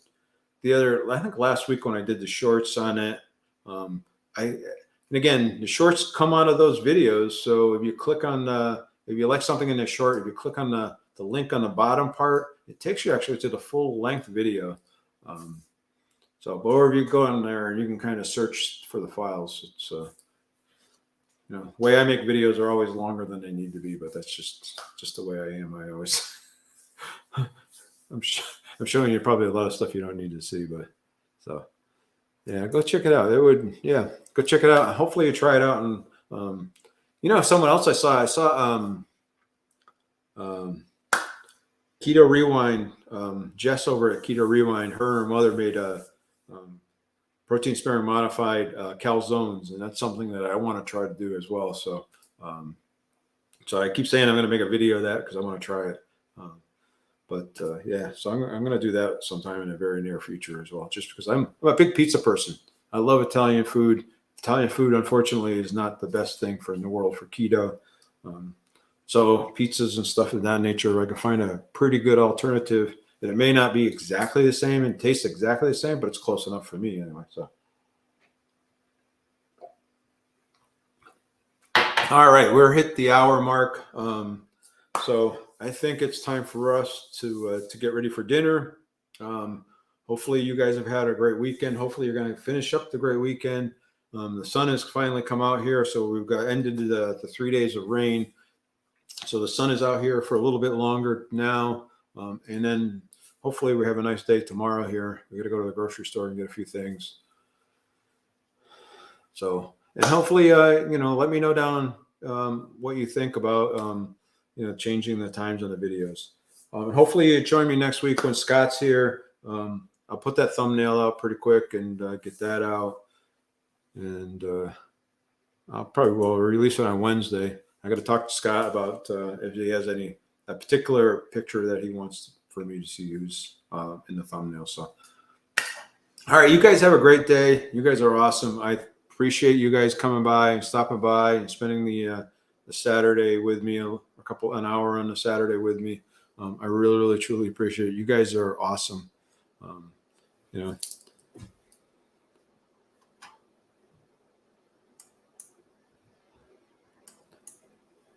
I think last week when I did the shorts on it, and again, the shorts come out of those videos. So if you click on if you like something in the short, if you click on the link on the bottom part, it takes you actually to the full length video. Or if you go in there and you can kind of search for the files, it's the way I make videos are always longer than they need to be, but that's just the way I am. I always, I'm showing you probably a lot of stuff you don't need to see, but so yeah, go check it out. Go check it out. Hopefully you try it out. And someone else I saw Keto Rewind, Jess over at Keto Rewind, her and her mother made a protein sparing modified calzones, and that's something that I want to try to do as well. So, so I keep saying I'm going to make a video of that because I want to try it. Yeah, so I'm going to do that sometime in the very near future as well, just because I'm a big pizza person. I love Italian food. Italian food, unfortunately, is not the best thing in the world for keto. So pizzas and stuff of that nature, I can find a pretty good alternative. And it may not be exactly the same and taste exactly the same, but it's close enough for me anyway. So, all right, we're hit the hour mark. So I think it's time for us to get ready for dinner. Hopefully you guys have had a great weekend. Hopefully you're going to finish up the great weekend. The sun has finally come out here, so we've got ended the 3 days of rain. So the sun is out here for a little bit longer now, and then hopefully we have a nice day tomorrow here. We got to go to the grocery store and get a few things. So, and hopefully, let me know down what you think about, changing the times on the videos. Hopefully you join me next week when Scott's here. I'll put that thumbnail out pretty quick and get that out. And I'll probably will release it on Wednesday. I got to talk to Scott about if he has a particular picture that he wants for me to use in the thumbnail. So, all right, you guys have a great day. You guys are awesome. I appreciate you guys coming by and stopping by and spending the Saturday with me, an hour on the Saturday with me. I really, really, truly appreciate it. You guys are awesome.